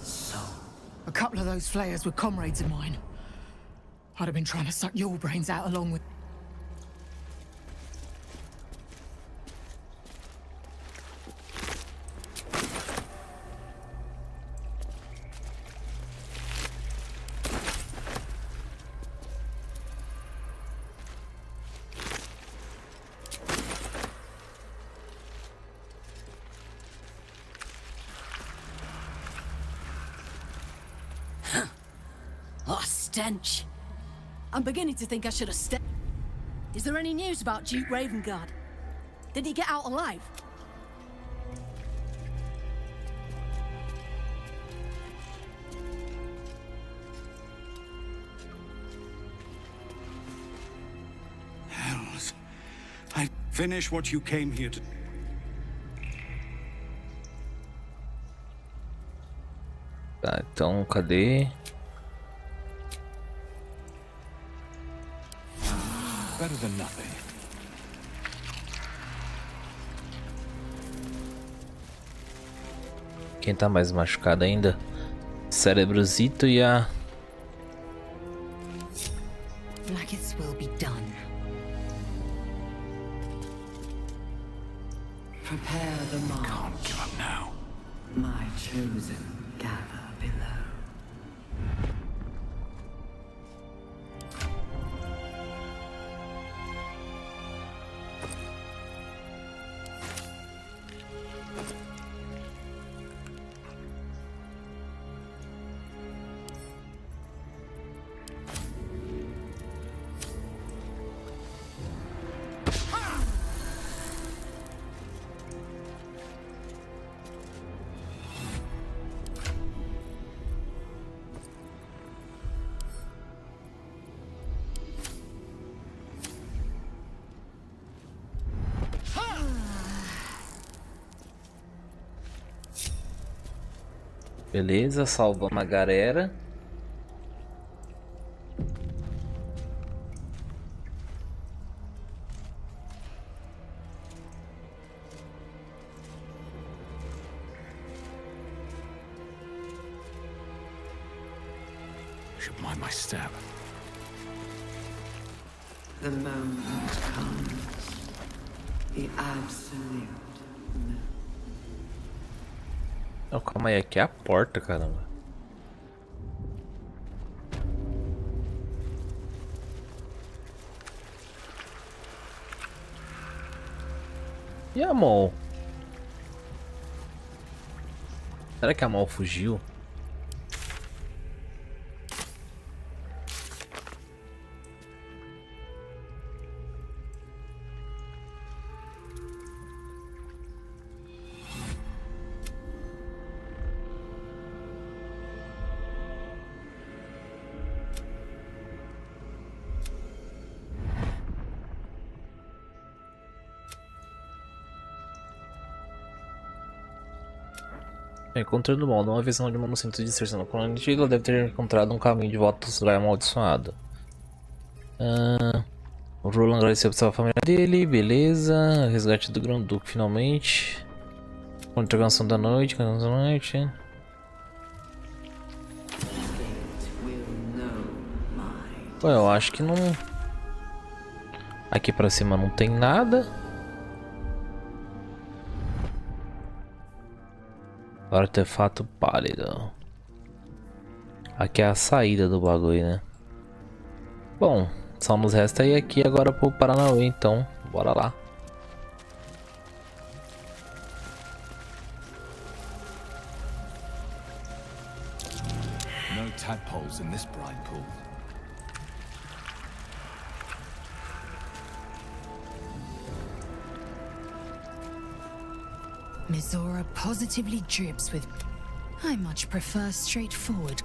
soul. A couple of those flayers were comrades of mine. I'd have been trying to suck your brains out along with... Oh, stench. I'm beginning to think I should have stayed. Is there any news about Duke Ravengard? Did he get out alive? Hells. I finish what you came here to... Tá, então cadê? Better than nothing. Quem tá mais machucado ainda? Cérebrozito e a... Blackets will be done. Prepare the march. Can't give up now. My chosen gather below. Beleza, salvamos a galera. Should mind my step. The moment comes. The absolute. Oh, calma aí, aqui é a porta, caramba. E a mão? Será que a mão fugiu? Encontrando mal, numa visão de uma no centro de inserção. Quando antiga, ela deve ter encontrado um caminho de volta ao lugar amaldiçoado. O Roland agradeceu pela família dele, beleza. Resgate do Grão-Duque, finalmente. Contragação da noite, canção da noite. Bom, eu acho que não... Aqui pra cima não tem nada. Artefato pálido. Aqui é a saída do bagulho, né? Bom, só nos resta ir aqui agora pro Paranauê, então bora lá. No tadpoles in this brine pool. Mizora positively drips with... I much prefer straightforward.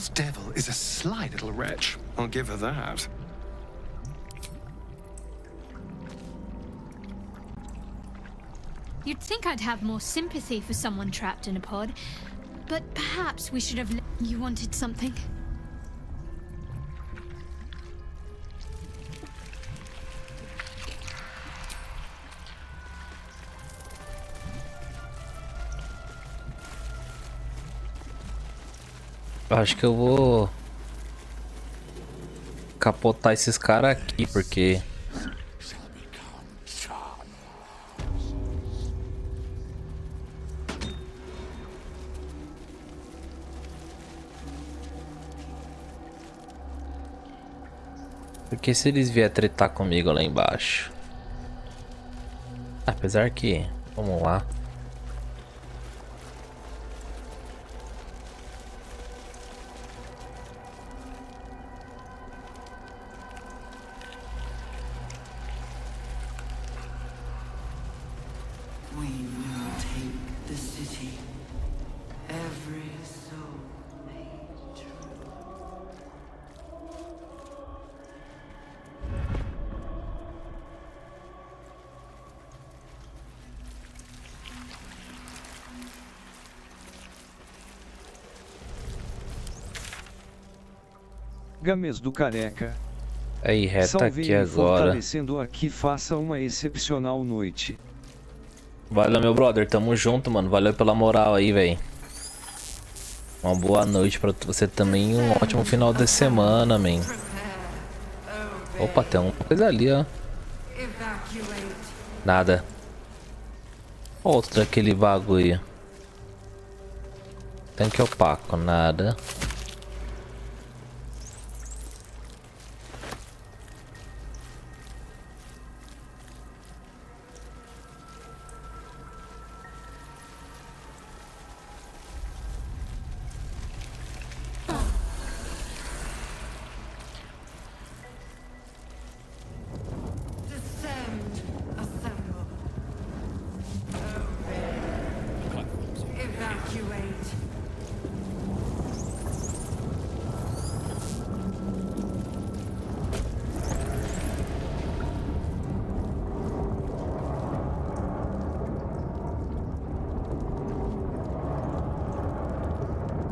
Devil's devil is a sly little wretch. I'll give her that. You'd think I'd have more sympathy for someone trapped in a pod, but perhaps we should have. You wanted something? Acho que eu vou capotar esses caras aqui, porque se eles vier tretar comigo lá embaixo, apesar que, vamos lá. We will take the city. Every soul made true. Games do Careca. Aí, reta Salve aqui aí, agora. fortalecendo aqui, faça uma excepcional noite. Valeu, meu brother, tamo junto, mano. Valeu pela moral aí, velho. Uma boa noite pra você também, um ótimo final de semana, man. Opa, tem uma coisa ali, ó. Nada. Outro daquele bagulho. Tanque opaco, nada.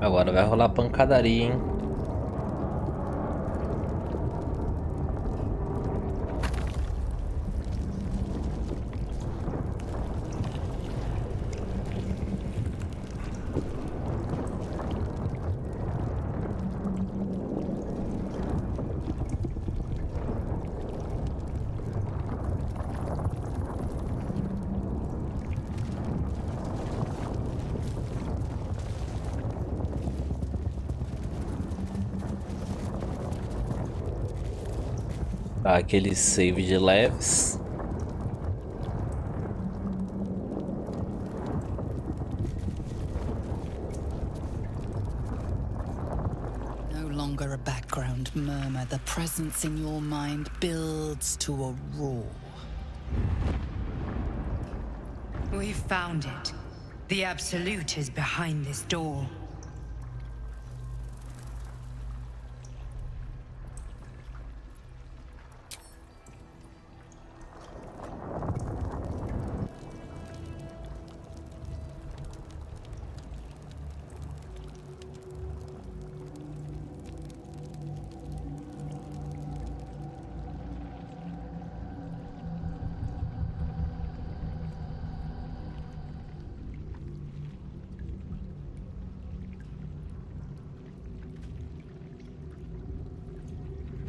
Agora vai rolar pancadaria, hein? Aquele save de leves. No longer a background murmur, the presence in your mind builds to a roar. We've found it. The Absolute is behind this door.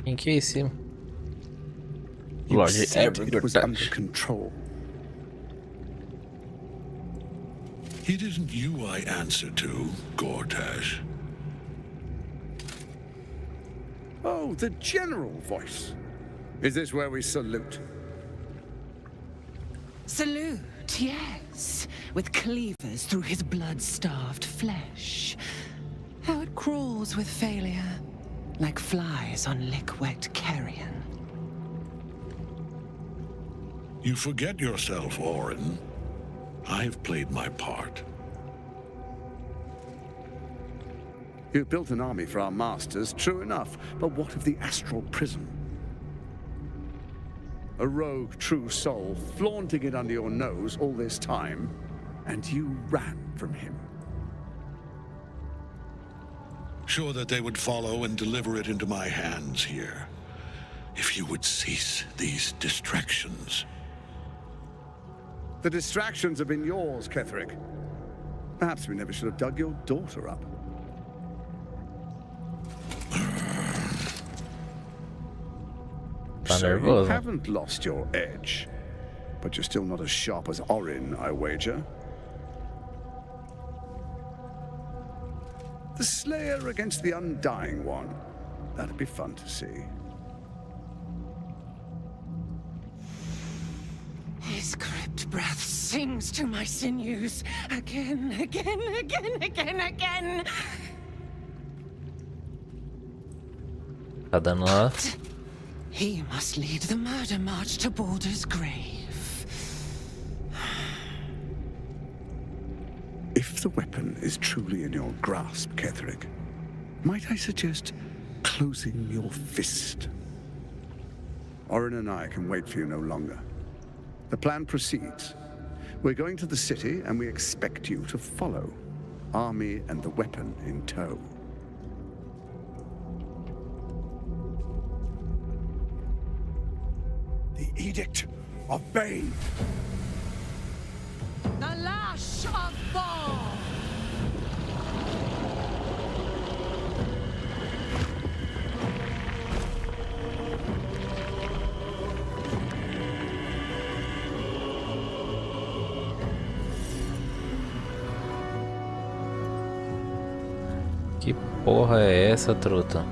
Quem que é esse? You Lord said Everett it was Touch. under control. It isn't you I answer to, Gortash. Oh, the general voice. Is this where we salute? Salute, yes, with cleavers through his blood-starved flesh. How it crawls with failure, like flies on lick-wet carrion. You forget yourself, Orin. I've played my part. You built an army for our masters, true enough, but what of the astral prison? A rogue true soul flaunting it under your nose all this time, and you ran from him. Sure that they would follow and deliver it into my hands here. If you would cease these distractions. The distractions have been yours, Ketherick. Perhaps we never should have dug your daughter up. So you haven't lost your edge, but you're still not as sharp as Orin, I wager. The Slayer against the Undying One. That'd be fun to see. His crypt breath sings to my sinews. Again, again, again, again, again. Tá dando lá. He must lead the murder march to Baldur's grave. If the weapon is truly in your grasp, Ketherick, might I suggest closing your fist? Orin and I can wait for you no longer. The plan proceeds. We're going to the city, and we expect you to follow. Army and the weapon in tow. The Edict of Bane. The lash of Baal. Que porra é essa, truta?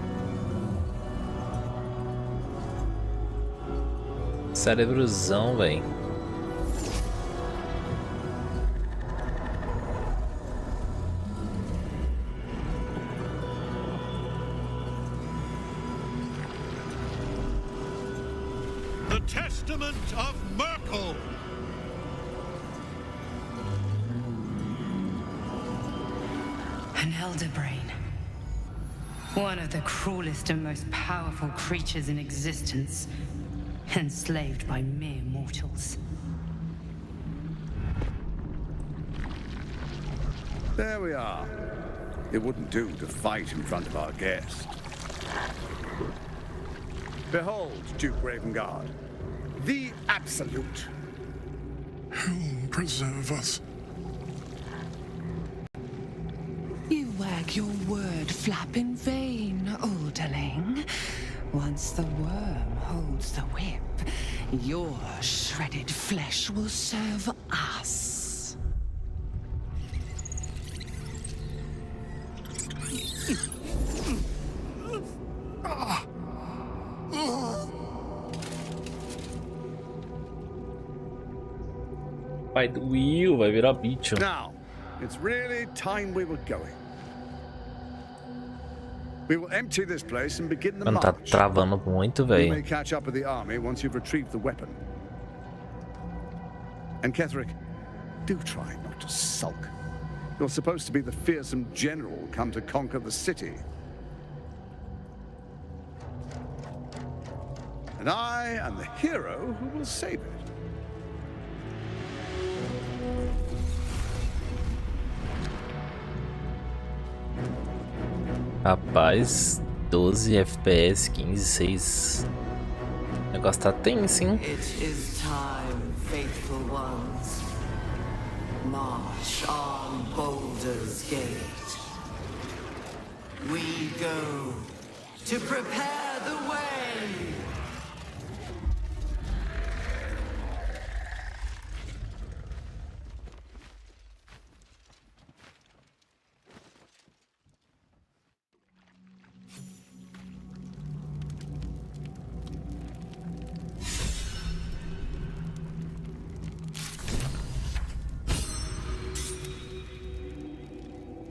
Cérebrozão, véi. The Testament of Merkel. An elder brain. One of the cruelest and most powerful creatures in existence. Enslaved by mere mortals. There we are. It wouldn't do to fight in front of our guest. Behold, Duke Ravengard, the Absolute. Who preserve us? You wag your word flap in vain, olderling. Once the worm holds the whip, your shredded flesh will serve us. Pai do Will vai virar bicho. Now, it's really time we were going. We will empty this place and begin the Mano, tá march. travando muito, You velho. may catch up with the army once you've retrieved the weapon. And Ketherick, do try not to sulk. You're supposed to be the fearsome general come to conquer the city. And I am the hero who will save it. Rapaz, 12 FPS, 15, 6. O negócio tá tenso, hein? It is time, faithful ones. March on Baldur's Gate. We go to prepare the way.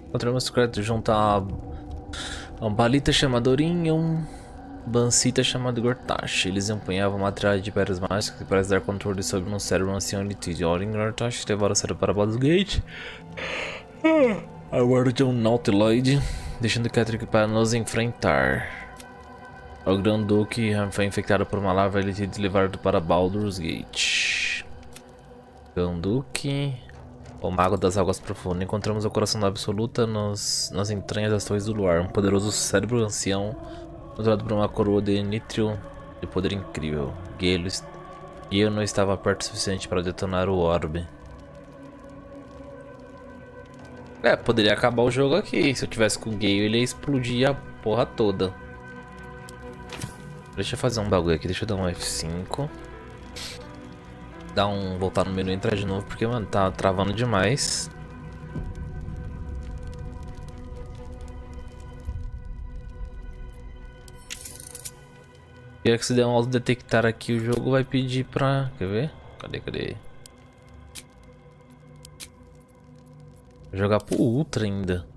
Encontramos secreto junto a um balita chamado Orin e um bancita chamado Gortash. Eles empunhavam materiais de pedras mágicas que parecem dar controle sobre um cérebro ancião litígio. Orin e Gortash levaram o cérebro para Baldur's Gate. Agora de um nautiloide deixando Catrick para nos enfrentar. O Grão-Duque foi infectado por uma larva e ele te levado para Baldur's Gate. Grão-Duque, o Mago das Águas Profundas. Encontramos o coração da Absoluta nas entranhas das Torres do Luar. Um poderoso cérebro ancião, controlado por uma coroa de nítrio de poder incrível. Gale não estava perto o suficiente para detonar o orbe. Poderia acabar o jogo aqui. Se eu tivesse com o Gale, ele ia explodir a porra toda. Deixa eu fazer um bagulho aqui. Deixa eu dar um F5. Voltar no menu e entrar de novo. Porque, mano, tá travando demais. E que se der um auto detectar aqui, o jogo vai pedir pra... Quer ver? Cadê? Vou jogar pro Ultra ainda.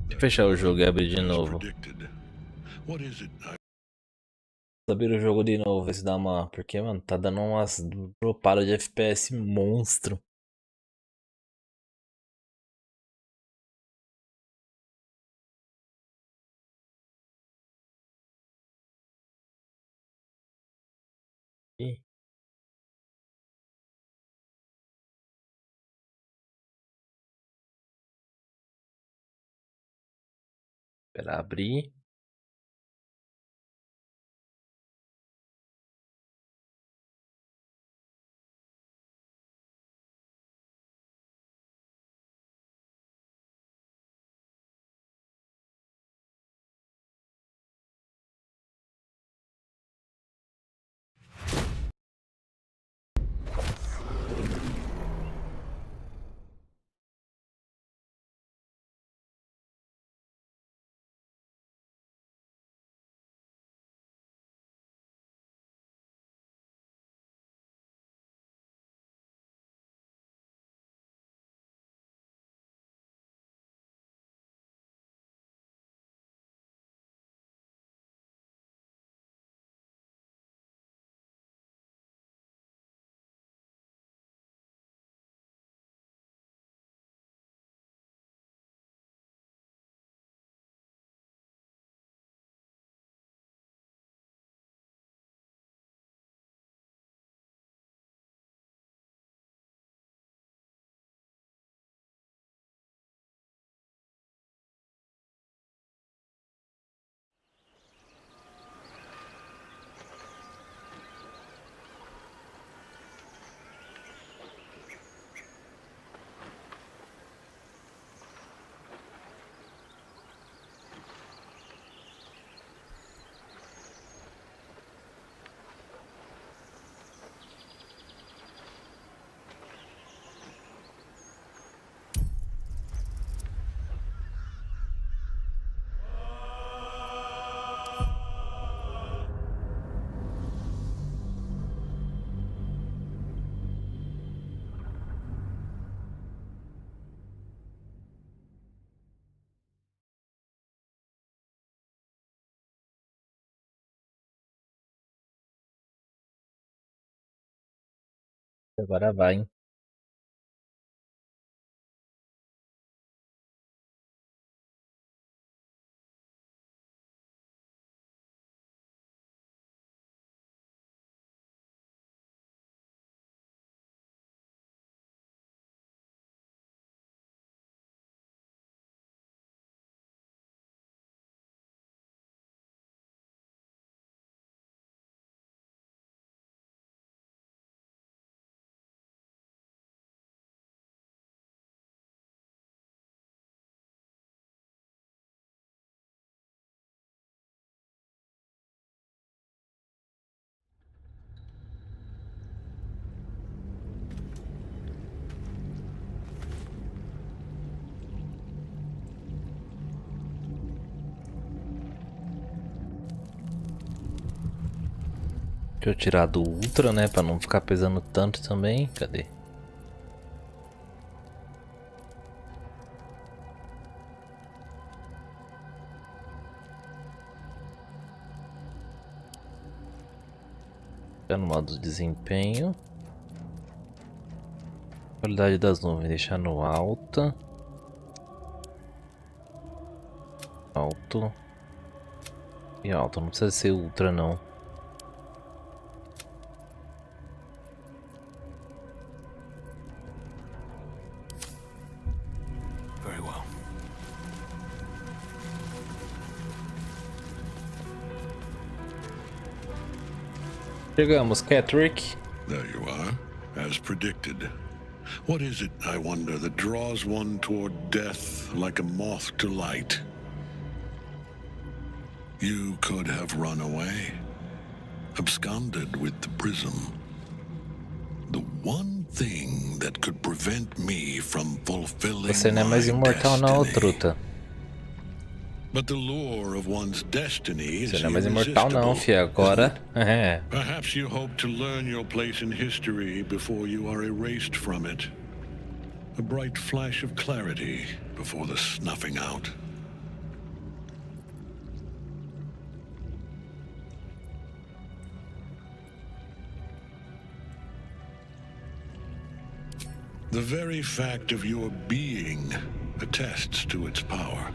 Deixa eu fechar o jogo e abrir de novo. Abrir o jogo de novo, ver se dá uma... Porque, mano, tá dando umas dropadas de FPS monstro. Ih. Espera abrir. Agora vai, hein? Deixa eu tirar do Ultra, né? Pra não ficar pesando tanto também. Cadê? Ficar no modo desempenho. Qualidade das nuvens, deixar no alta. Alto. E alto, não precisa ser ultra não. Very well. Chegamos, Catrick. There you are, as predicted. What is it, I wonder, that draws one toward death like a moth to light? You could have run away, absconded with the prism. The one thing that could prevent me from fulfilling Você não é mais imortal não, truta. But the lure of one's destiny is Você não é mais imortal não, fia. Agora, Perhaps you hope to learn your place in history before you are erased from it. A bright flash of clarity before the snuffing out. The very fact of your being attests to its power.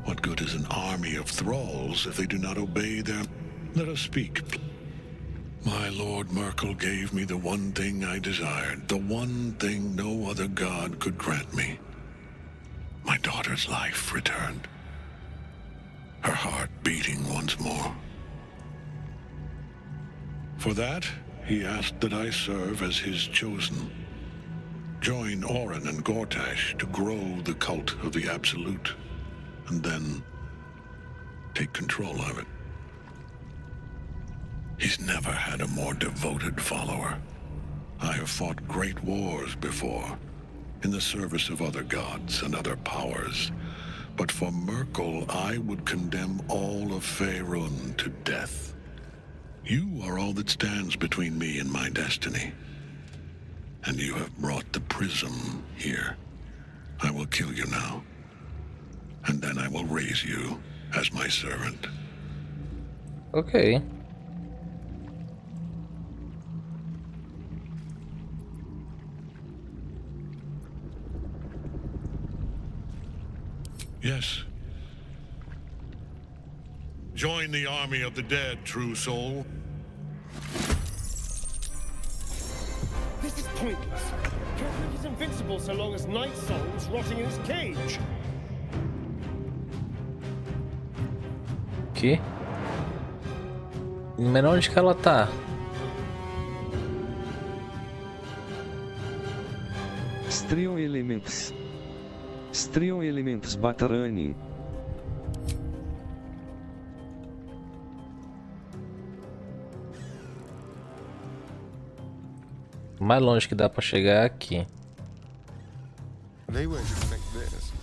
What good is an army of thralls if they do not obey their... Let us speak. My Lord Merkel gave me the one thing I desired, the one thing no other god could grant me. My daughter's life returned. Her heart beating once more. For that, he asked that I serve as his chosen. Join Orin and Gortash to grow the cult of the Absolute, and then take control of it. He's never had a more devoted follower. I have fought great wars before, in the service of other gods and other powers, but for Merkel I would condemn all of Faerun to death. You are all that stands between me and my destiny. And you have brought the prism here. I will kill you now. And then I will raise you as my servant. Ok. Yes. Join the army of the dead, true soul. This is pointless. Ketherick is invincible so long as Night Soul is rotting in his cage. Que? Mas onde que ela tá? Strion Elements. Strion Elements Batarani. O mais longe que dá pra chegar é aqui. They weren't expect this.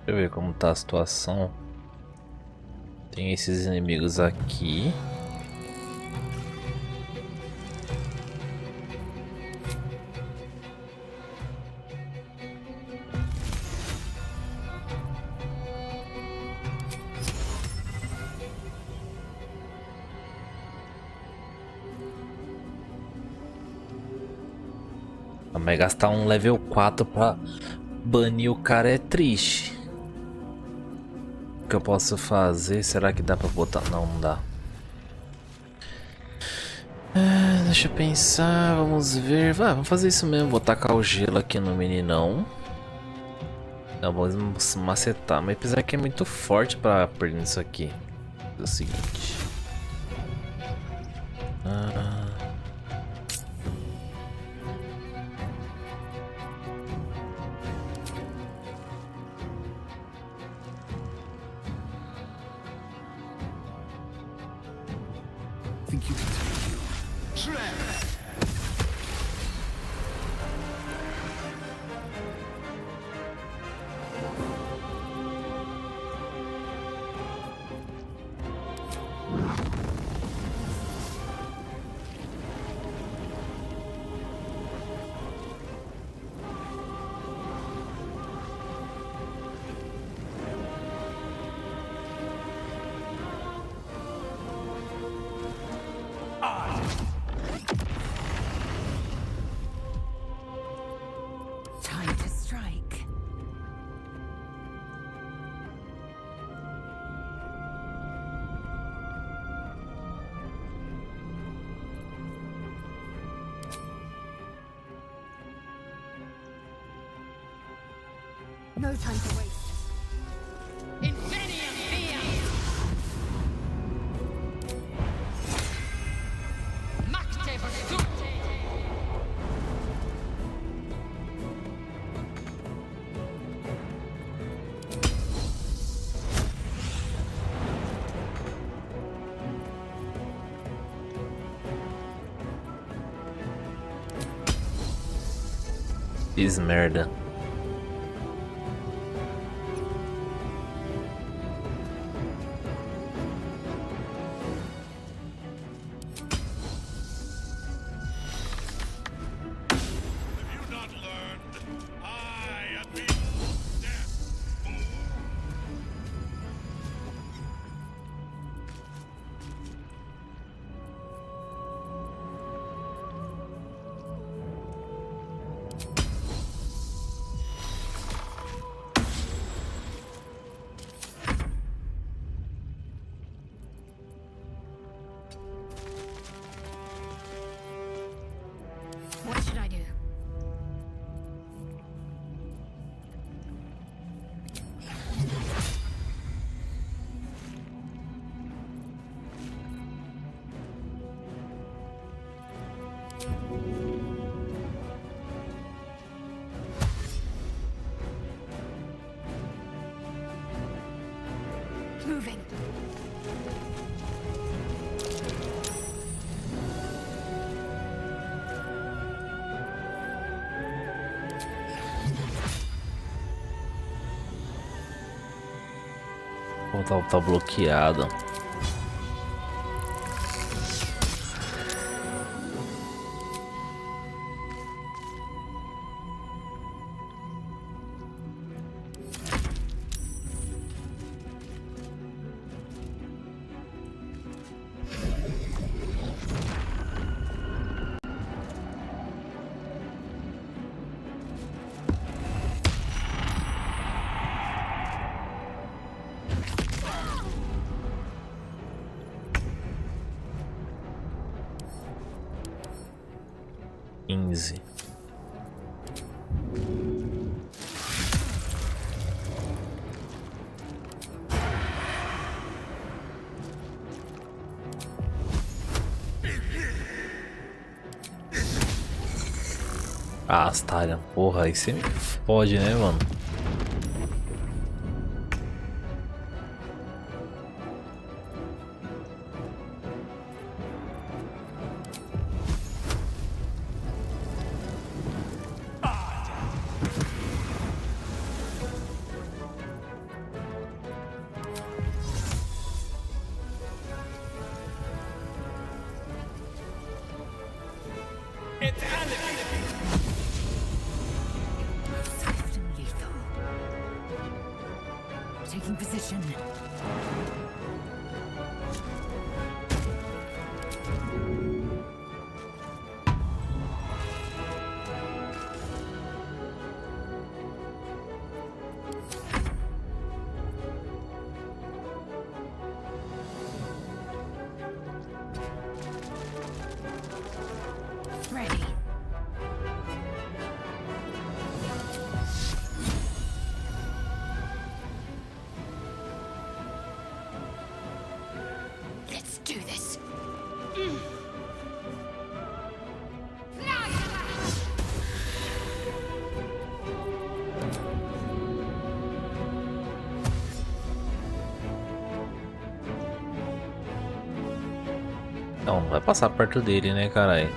Deixa eu ver como tá a situação. Tem esses inimigos aqui. Mas gastar um level 4 pra banir o cara é triste. O que eu posso fazer? Será que dá pra botar? Não, não dá. Deixa eu pensar, vamos ver. Vamos fazer isso mesmo, vou tacar o gelo aqui no meninão. Vamos macetar, mas apesar que é muito forte pra perder isso aqui. É o seguinte. Think you can take you. Time to strike. No time to waste. Fiz merda. What should I do? Moving. Tá bloqueado. Ah, Astalha, porra, aí você me fode, né, mano? Swift and lethal. Não, vai passar perto dele, né, caralho?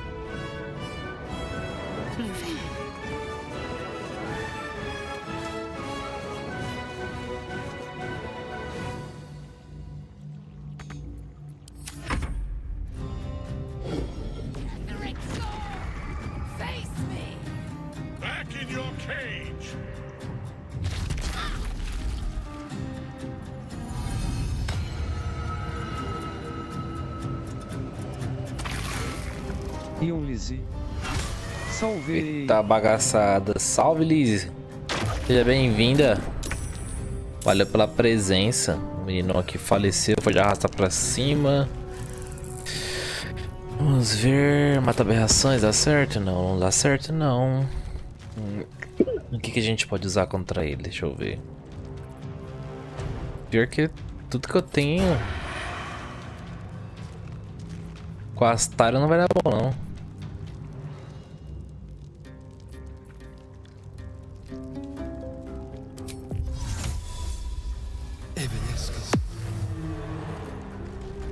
Back in your cage. Lizzie. Salve! Eita bagaçada. Salve, Lizzie. Seja bem-vinda. Valeu pela presença. O menino aqui faleceu, foi de arrasta pra cima. Vamos ver. Mata aberrações, dá certo? Não, não dá certo não. O que a gente pode usar contra ele? Deixa eu ver. Pior que tudo que eu tenho com a Astária não vai dar bom não.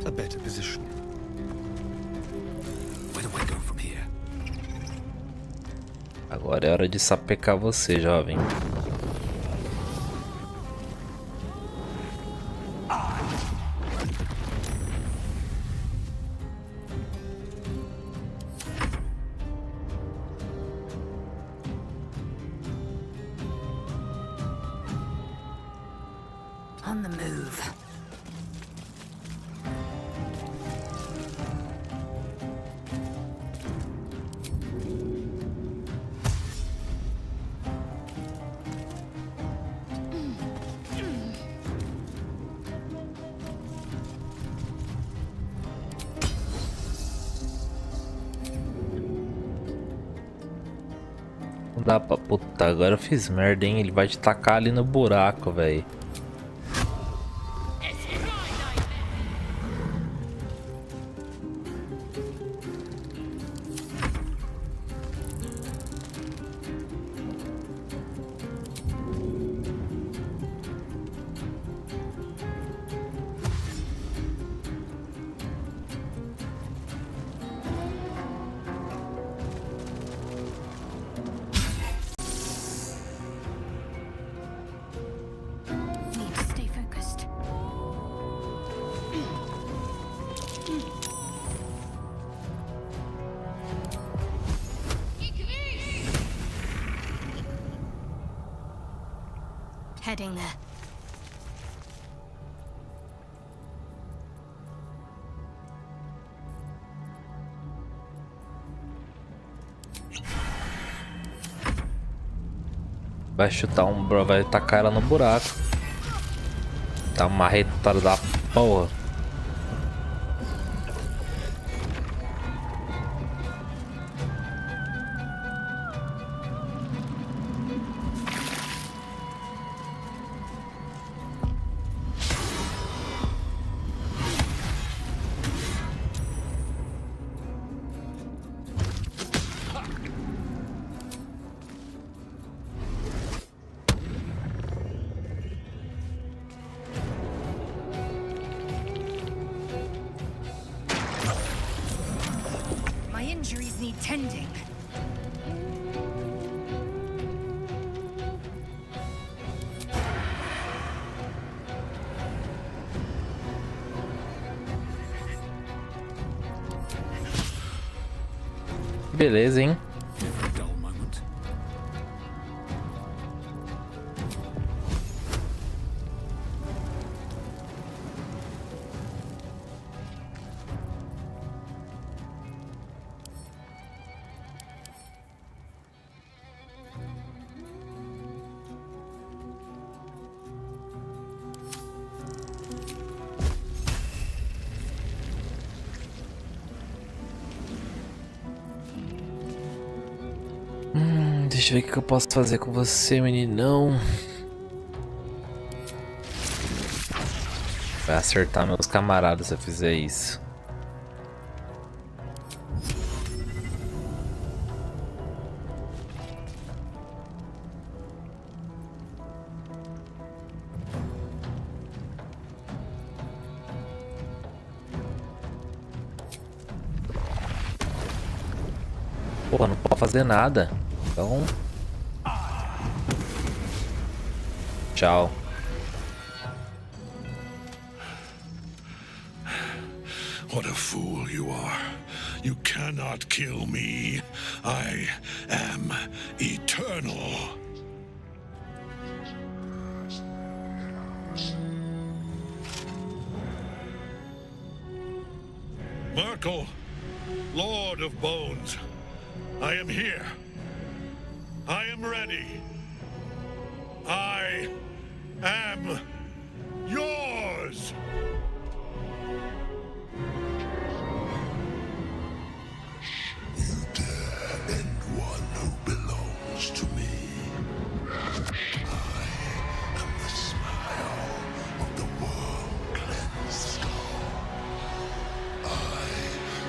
A better position. Where do I go from here? Agora é hora de sapecar você, jovem. On the move. Não dá pra... Puta, agora eu fiz merda, hein? Ele vai te tacar ali no buraco, velho. Heading there. Vai chutar um... Vai tacar ela no buraco. Tá uma retada da porra. My injuries need tending. Beleza, hein? Deixa eu ver o que eu posso fazer com você, meninão. Vai acertar meus camaradas se eu fizer isso. Porra, não pode fazer nada. Então... Tchau. What a fool you are. You cannot kill me. I am eternal. Merkel, Lord of Bones, I am here. I am ready. I am yours. You dare end one who belongs to me. I am the smile of the world cleansed skull. I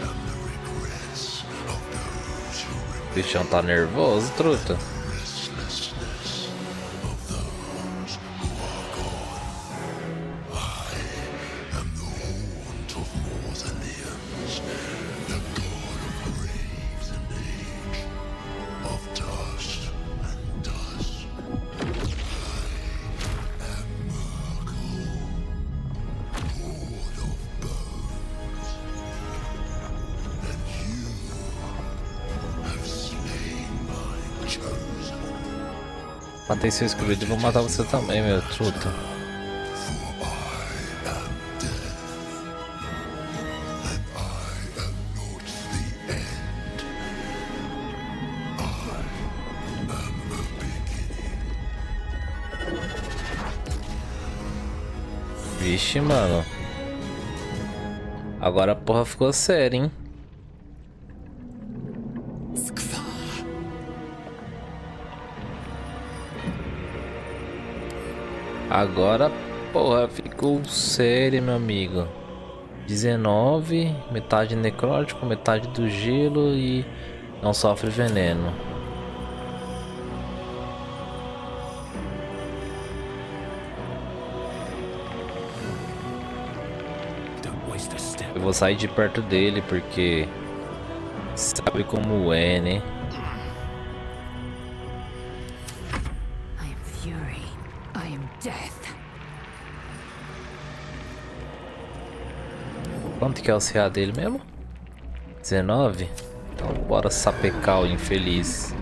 am the regrets of those who remember. O bichão tá nervoso, truta. Matei seu escolhido e vou matar você também, meu truta. Vixe, mano. Agora a porra ficou séria, hein? Agora, porra, ficou sério, meu amigo. 19, metade necrótico, metade do gelo e não sofre veneno. Eu vou sair de perto dele porque sabe como é, né? Quanto que é o CA dele mesmo? 19? Então bora sapecar o infeliz.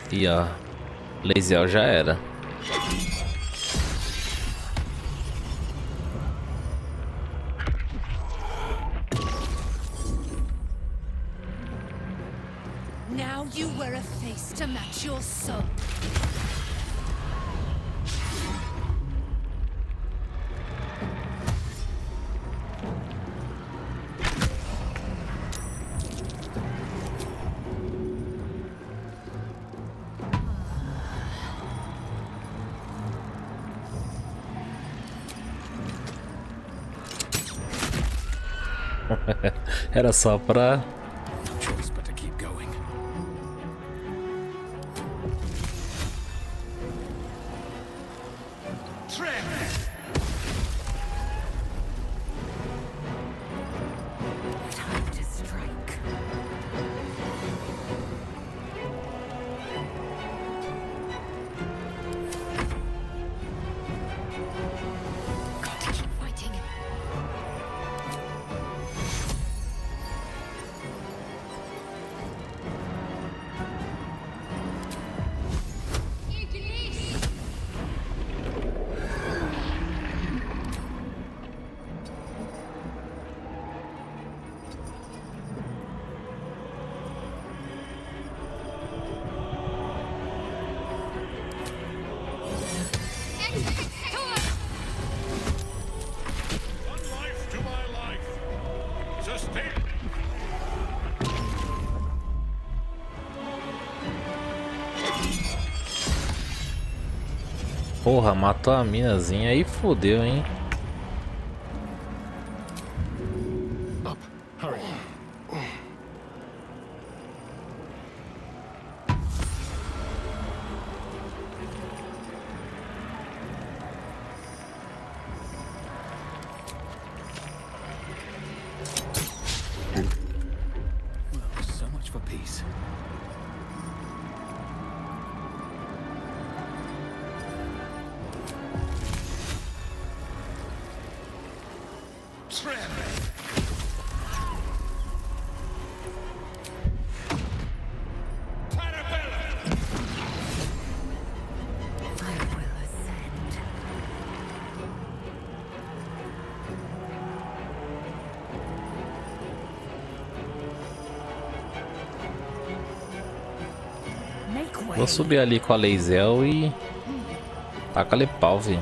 E ó, Laziel já era. Now you wear a face to match your son. Era só pra... Porra, matou a minazinha aí, fodeu, hein? Up. Hurry. Well, so much for peace. Vou subir ali com a Lazel e taca-lhe pau, velho.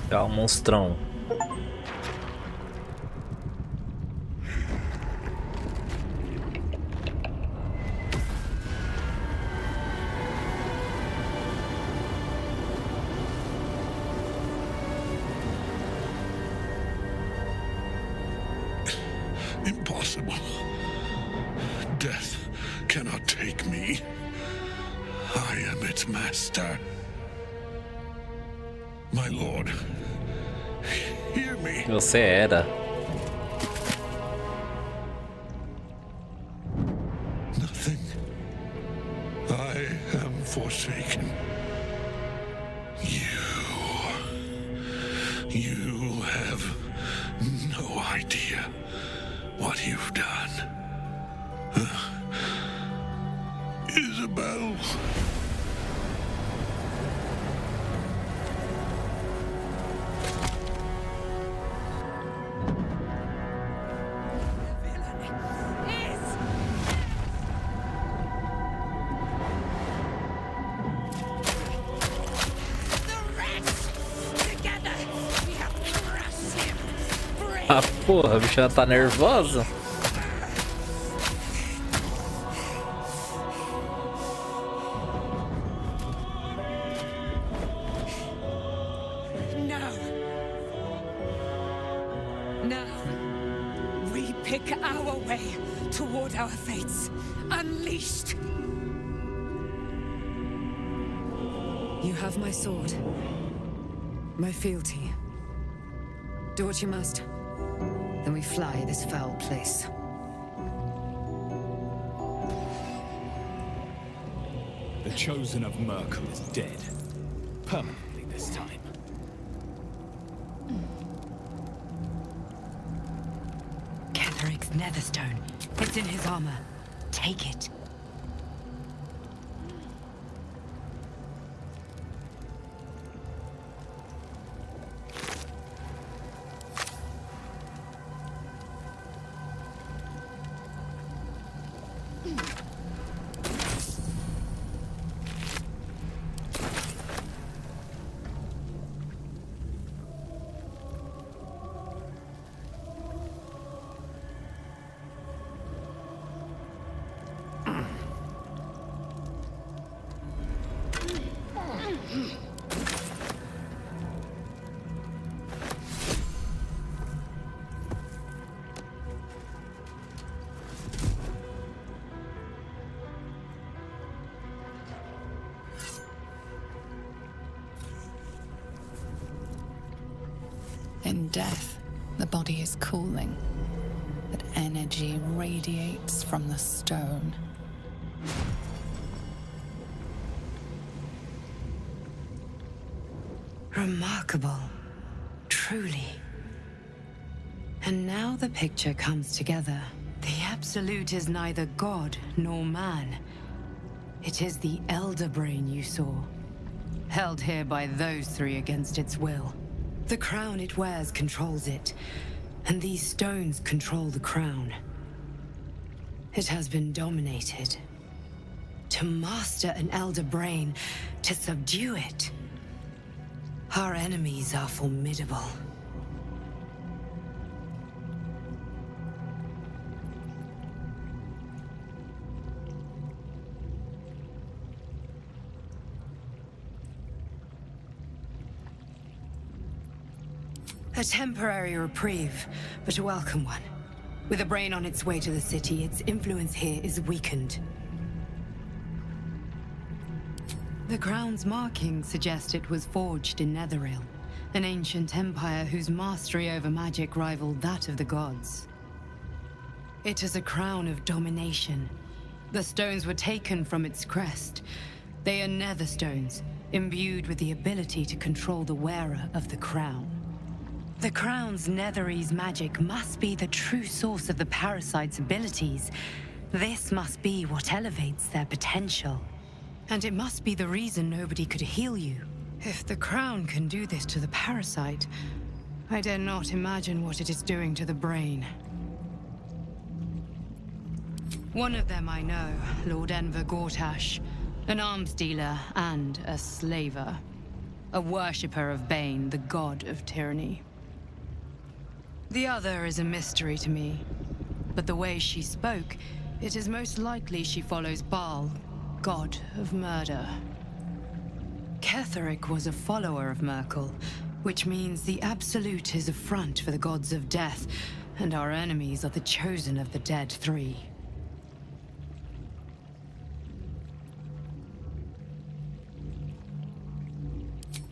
É um monstrão. Impossible. Death cannot take me. I am its master. My lord, hear me. Você era. Nothing. I am forsaken. You have no idea what you've done. Isabel. Ah, porra, a bicha tá nervosa. Now, we pick our way toward our fates, unleashed. You have my sword. My fealty. Do what you must. Then we fly this foul place. The Chosen of Merkel is dead. Permanently this time. Ketheric's netherstone. It's in his armor. Take it. In death, the body is cooling, but energy radiates from the stone. Remarkable. Truly. And now the picture comes together. The Absolute is neither god nor man. It is the Elder Brain you saw, held here by those three against its will. The crown it wears controls it, and these stones control the crown. It has been dominated. To master an Elder Brain, to subdue it. Our enemies are formidable. A temporary reprieve, but a welcome one. With a brain on its way to the city, its influence here is weakened. The crown's markings suggest it was forged in Netheril, an ancient empire whose mastery over magic rivaled that of the gods. It is a crown of domination. The stones were taken from its crest. They are nether stones, imbued with the ability to control the wearer of the crown. The crown's Netherese magic must be the true source of the parasite's abilities. This must be what elevates their potential. And it must be the reason nobody could heal you. If the crown can do this to the parasite, I dare not imagine what it is doing to the brain. One of them I know, Lord Enver Gortash, an arms dealer and a slaver. A worshipper of Bane, the god of tyranny. The other is a mystery to me, but the way she spoke, it is most likely she follows Baal, god of murder. Ketheric was a follower of Merkel, which means the Absolute is a front for the gods of death, and our enemies are the chosen of the dead three.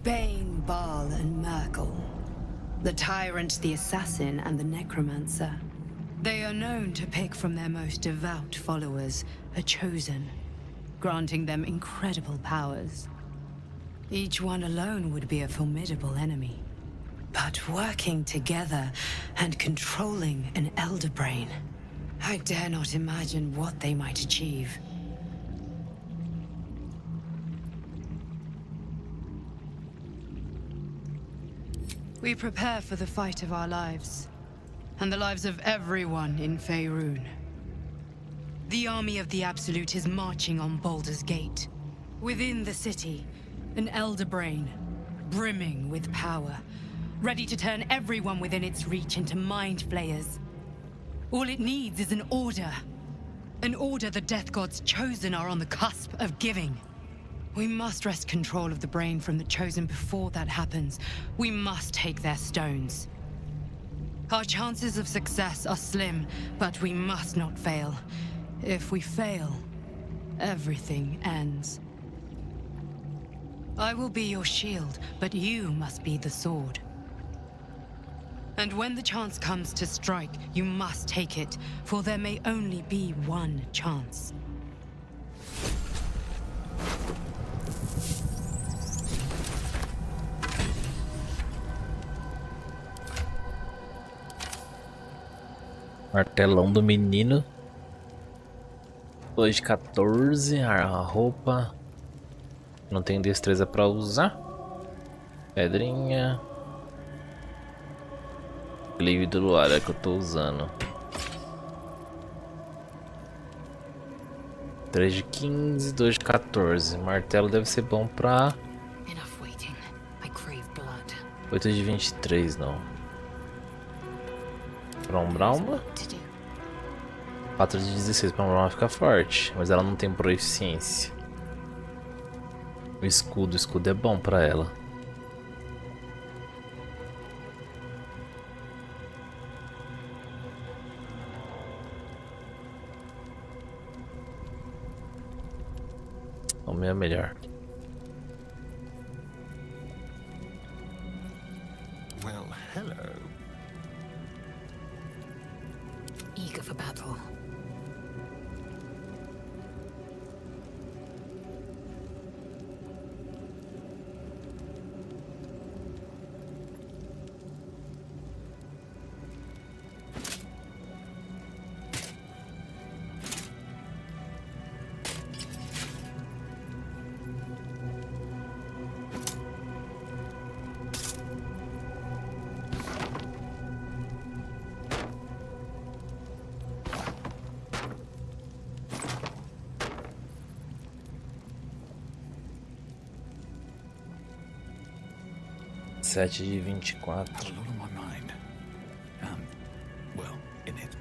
Bane, Baal, and Merkel. The tyrant, the assassin, and the necromancer. They are known to pick from their most devout followers a chosen, granting them incredible powers. Each one alone would be a formidable enemy. But working together and controlling an Elder Brain, I dare not imagine what they might achieve. We prepare for the fight of our lives, and the lives of everyone in Faerun. The army of the Absolute is marching on Baldur's Gate. Within the city, an Elder Brain, brimming with power, ready to turn everyone within its reach into mind flayers. All it needs is an order. An order the Death God's chosen are on the cusp of giving. We must wrest control of the brain from the chosen before that happens. We must take their stones. Our chances of success are slim, but we must not fail. If we fail, everything ends. I will be your shield, but you must be the sword. And when the chance comes to strike, you must take it, for there may only be one chance. Martelão do menino. 2 de 14, a roupa. Não tem destreza pra usar. Pedrinha. Livre do luar é que eu tô usando. 3 de 15, 2 de 14. Martelo deve ser bom pra 8 de 23, não. Pra um Brauma. 4 de 16 pra um Brauma ficar forte. Mas ela não tem proficiência. O escudo é bom pra ela. O meu é melhor. Well, hello. Eager for battle. Sete de 24. Well, in it.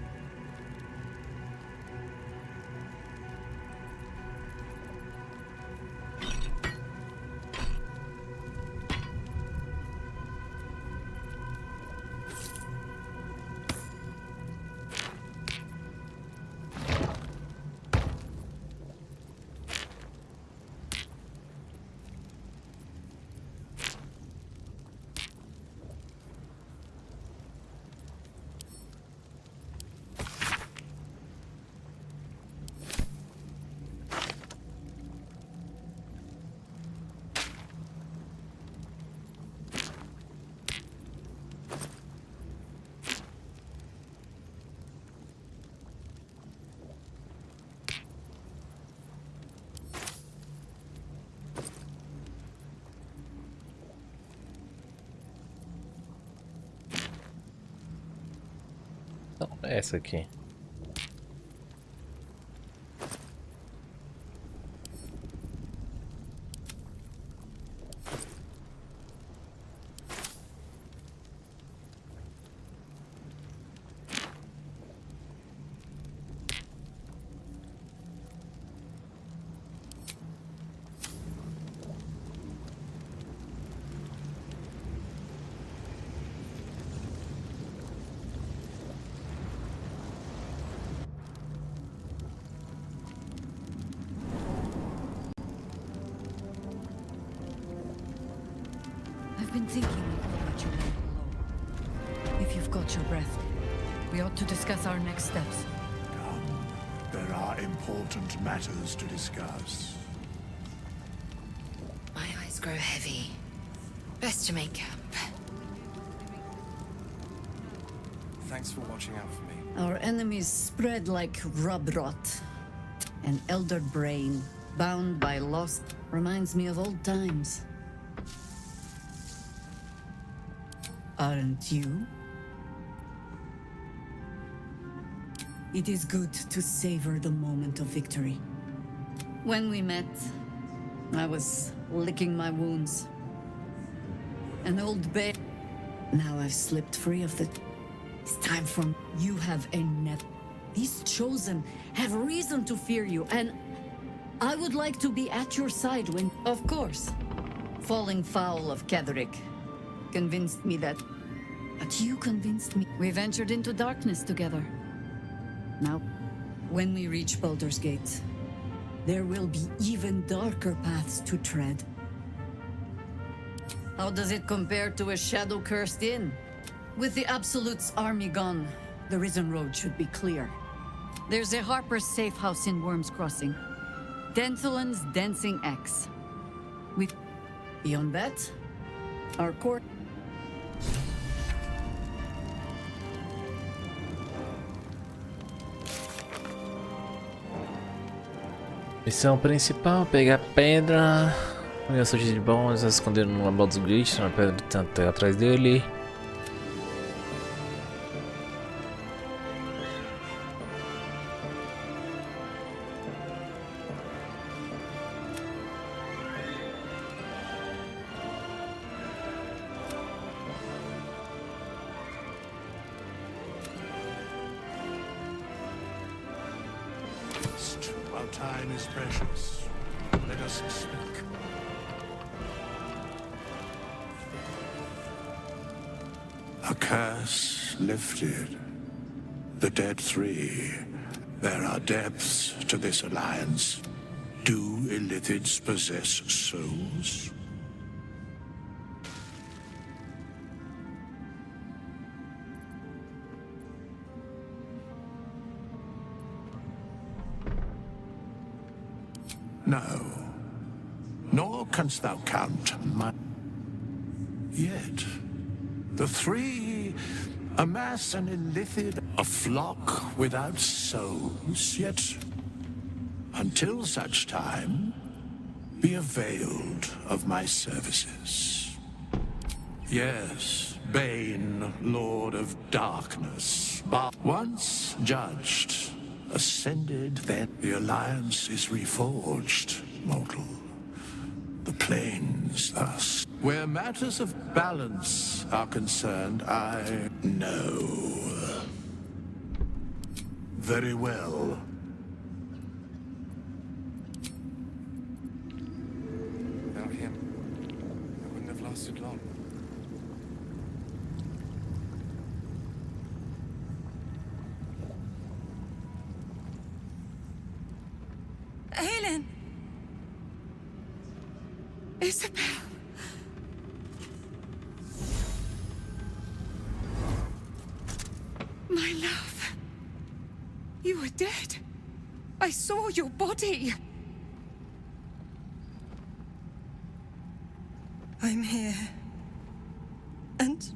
Não, é essa aqui. I've been thinking about you below. If you've got your breath, we ought to discuss our next steps. Come, there are important matters to discuss. My eyes grow heavy. Best to make camp. Thanks for watching out for me. Our enemies spread like rub rot. An elder brain, bound by lost, reminds me of old times. Aren't you? It is good to savor the moment of victory. When we met, I was licking my wounds. An old bear. Now I've slipped free of the... It's time for... You have a net. These chosen have reason to fear you, and I would like to be at your side when... Of course, falling foul of Ketheric convinced me that... But you convinced me. We ventured into darkness together. Now, when we reach Baldur's Gate, there will be even darker paths to tread. How does it compare to a shadow-cursed inn? With the Absolute's army gone, the Risen Road should be clear. There's a Harper's safe house in Worm's Crossing. Denthalen's Dancing X. Beyond that, our court... Missão principal, pegar pedra. Olha só de bom, eles esconderam no Baldur glitch, na pedra tá atrás dele. Our time is precious. Let us speak. A curse lifted. The dead three. There are depths to this alliance. Do illithids possess souls? No, nor canst thou count my... Yet, the three amass an illithid, a flock without souls, yet, until such time, be availed of my services. Yes, Bane, Lord of Darkness, but once judged, ascended, then the alliance is reforged, mortal. The planes thus. Where matters of balance are concerned, I know. Very well. Without him, I wouldn't have lasted long. Helen! Isabel! My love! You were dead. I saw your body. I'm here. And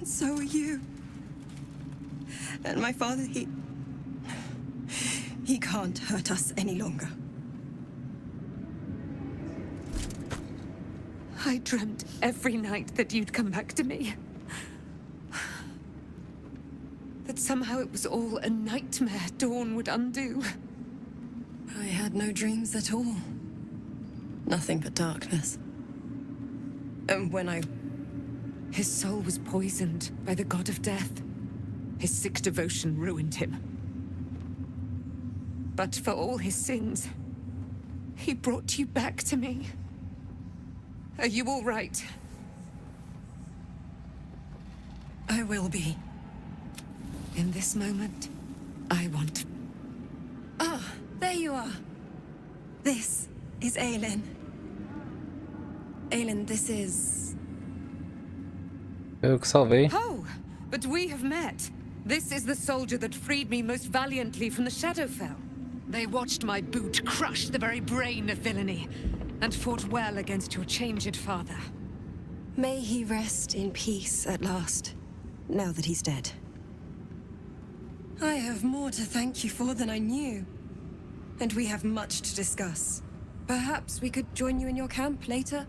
so are you. And my father, he can't hurt us any longer. I dreamt every night that you'd come back to me. That somehow it was all a nightmare Dawn would undo. I had no dreams at all. Nothing but darkness. And when his soul was poisoned by the god of death. His sick devotion ruined him. But for all his sins, he brought you back to me. Are you all right? I will be. In this moment, I want... Ah, there you are. This is Aelin. Aelin, this is... Eu que salvei. Oh, but we have met. This is the soldier that freed me most valiantly from the Shadowfell. They watched my boot crush the very brain of villainy, and fought well against your changed father. May he rest in peace at last, now that he's dead. I have more to thank you for than I knew. And we have much to discuss. Perhaps we could join you in your camp later?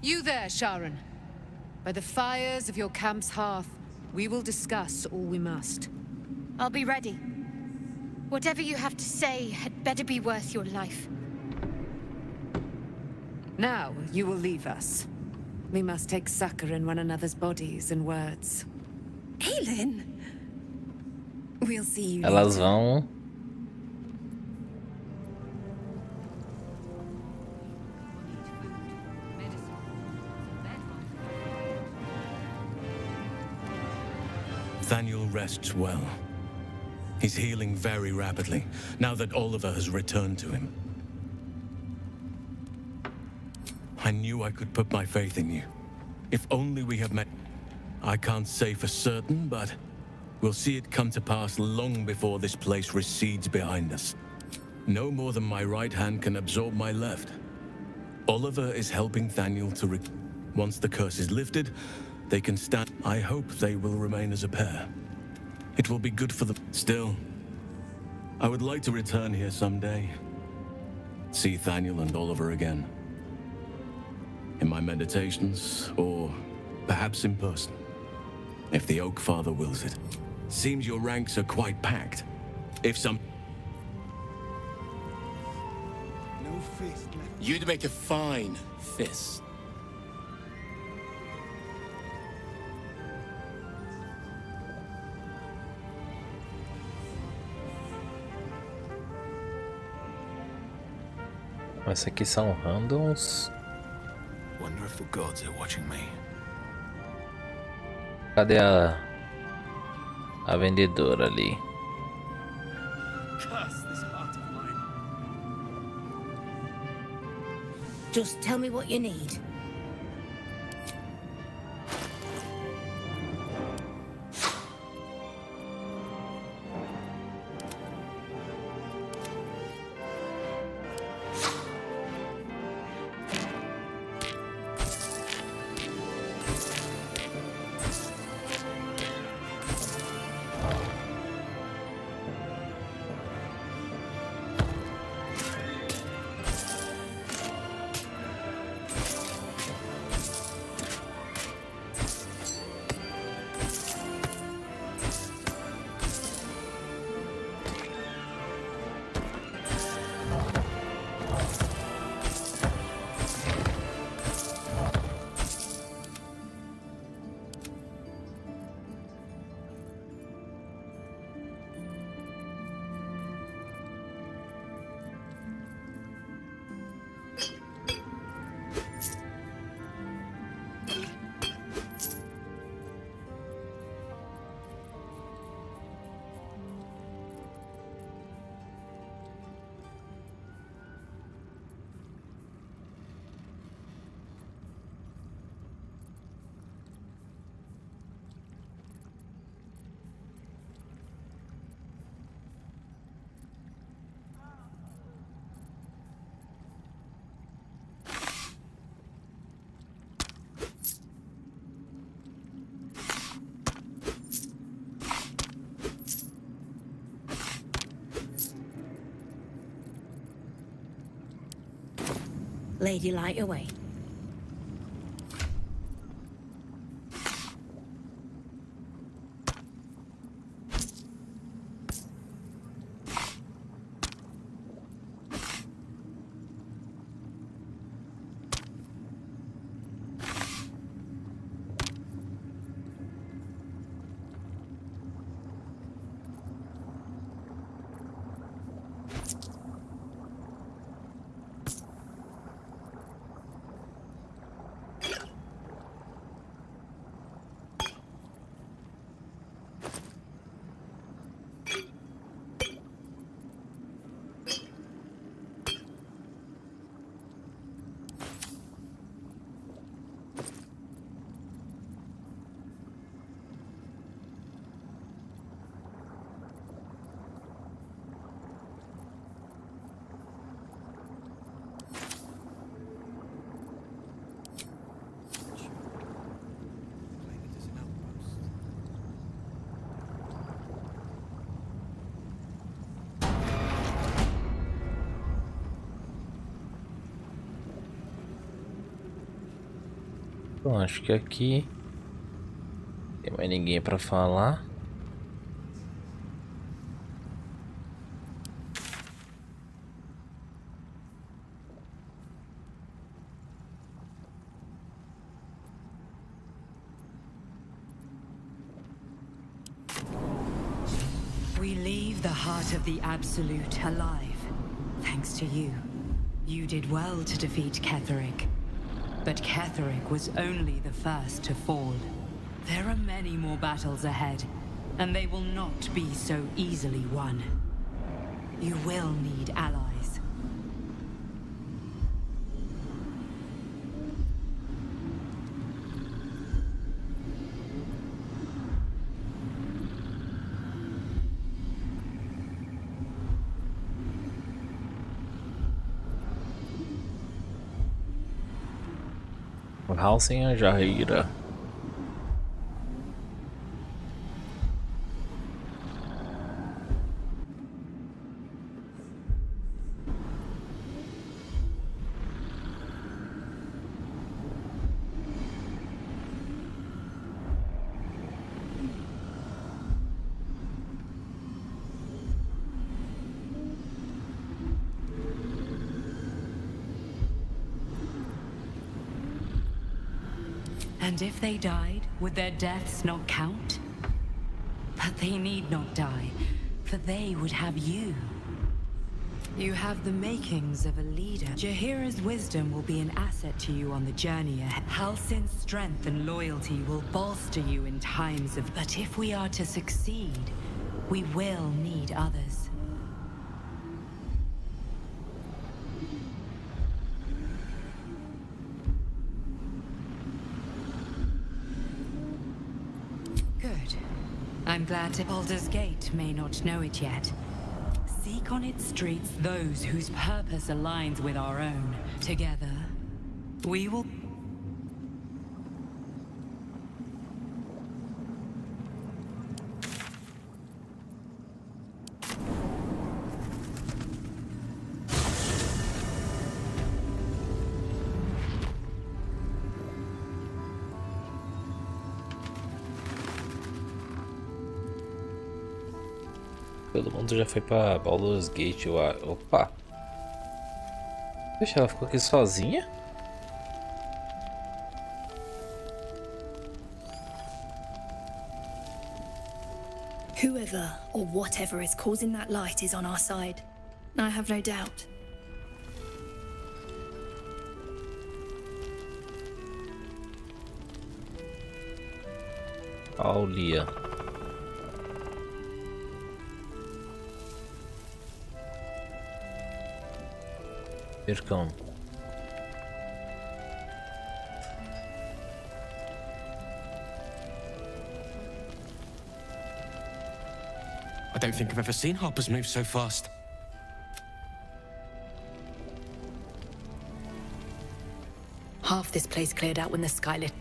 You there, Sharon. By the fires of your camp's hearth, we will discuss all we must. I'll be ready. Whatever you have to say had better be worth your life. Now, you will leave us. We must take succor in one another's bodies and words. Aelin! We'll see you Elas later. vão. Nathaniel rests well. He's healing very rapidly, now that Oliver has returned to him. I knew I could put my faith in you. If only we had met. I can't say for certain, but we'll see it come to pass long before this place recedes behind us. No more than my right hand can absorb my left. Oliver is helping Thaniel to once the curse is lifted, they can stand. I hope they will remain as a pair. It will be good for them. Still, I would like to return here someday. See Thaniel and Oliver again. In my meditations, or perhaps in person, if the Oak Father wills it. Seems your ranks are quite packed. If some... No fist left. You'd make a fine fist. Esse aqui são randoms. Wonder if the gods are watching me. Cadê a vendedora ali? Curse this heart of mine. Just tell me what you need. Lady, light away. Bom, acho que aqui não tem mais ninguém para falar. We leave the heart of the Absolute alive, thanks to you. You did well to defeat Ketheric. But Ketheric was only the first to fall. There are many more battles ahead, and they will not be so easily won. You will need allies. Halsinha já ira. And if they died, would their deaths not count? But they need not die, for they would have you. You have the makings of a leader. Jaheira's wisdom will be an asset to you on the journey ahead. Halsin's strength and loyalty will bolster you in times of... But if we are to succeed, we will need others. Good. I'm glad Baldur's Gate may not know it yet. Seek on its streets those whose purpose aligns with our own. Together, we will... Todo mundo já foi pra Baldur's Gate, eu acho. Opa! Poxa, ela ficou aqui sozinha? Whoever or whatever is causing that light is on our side. I have no doubt. Aulia. Percão. I don't think I've ever seen Harpers move so fast. Half this place cleared out when the sky lit.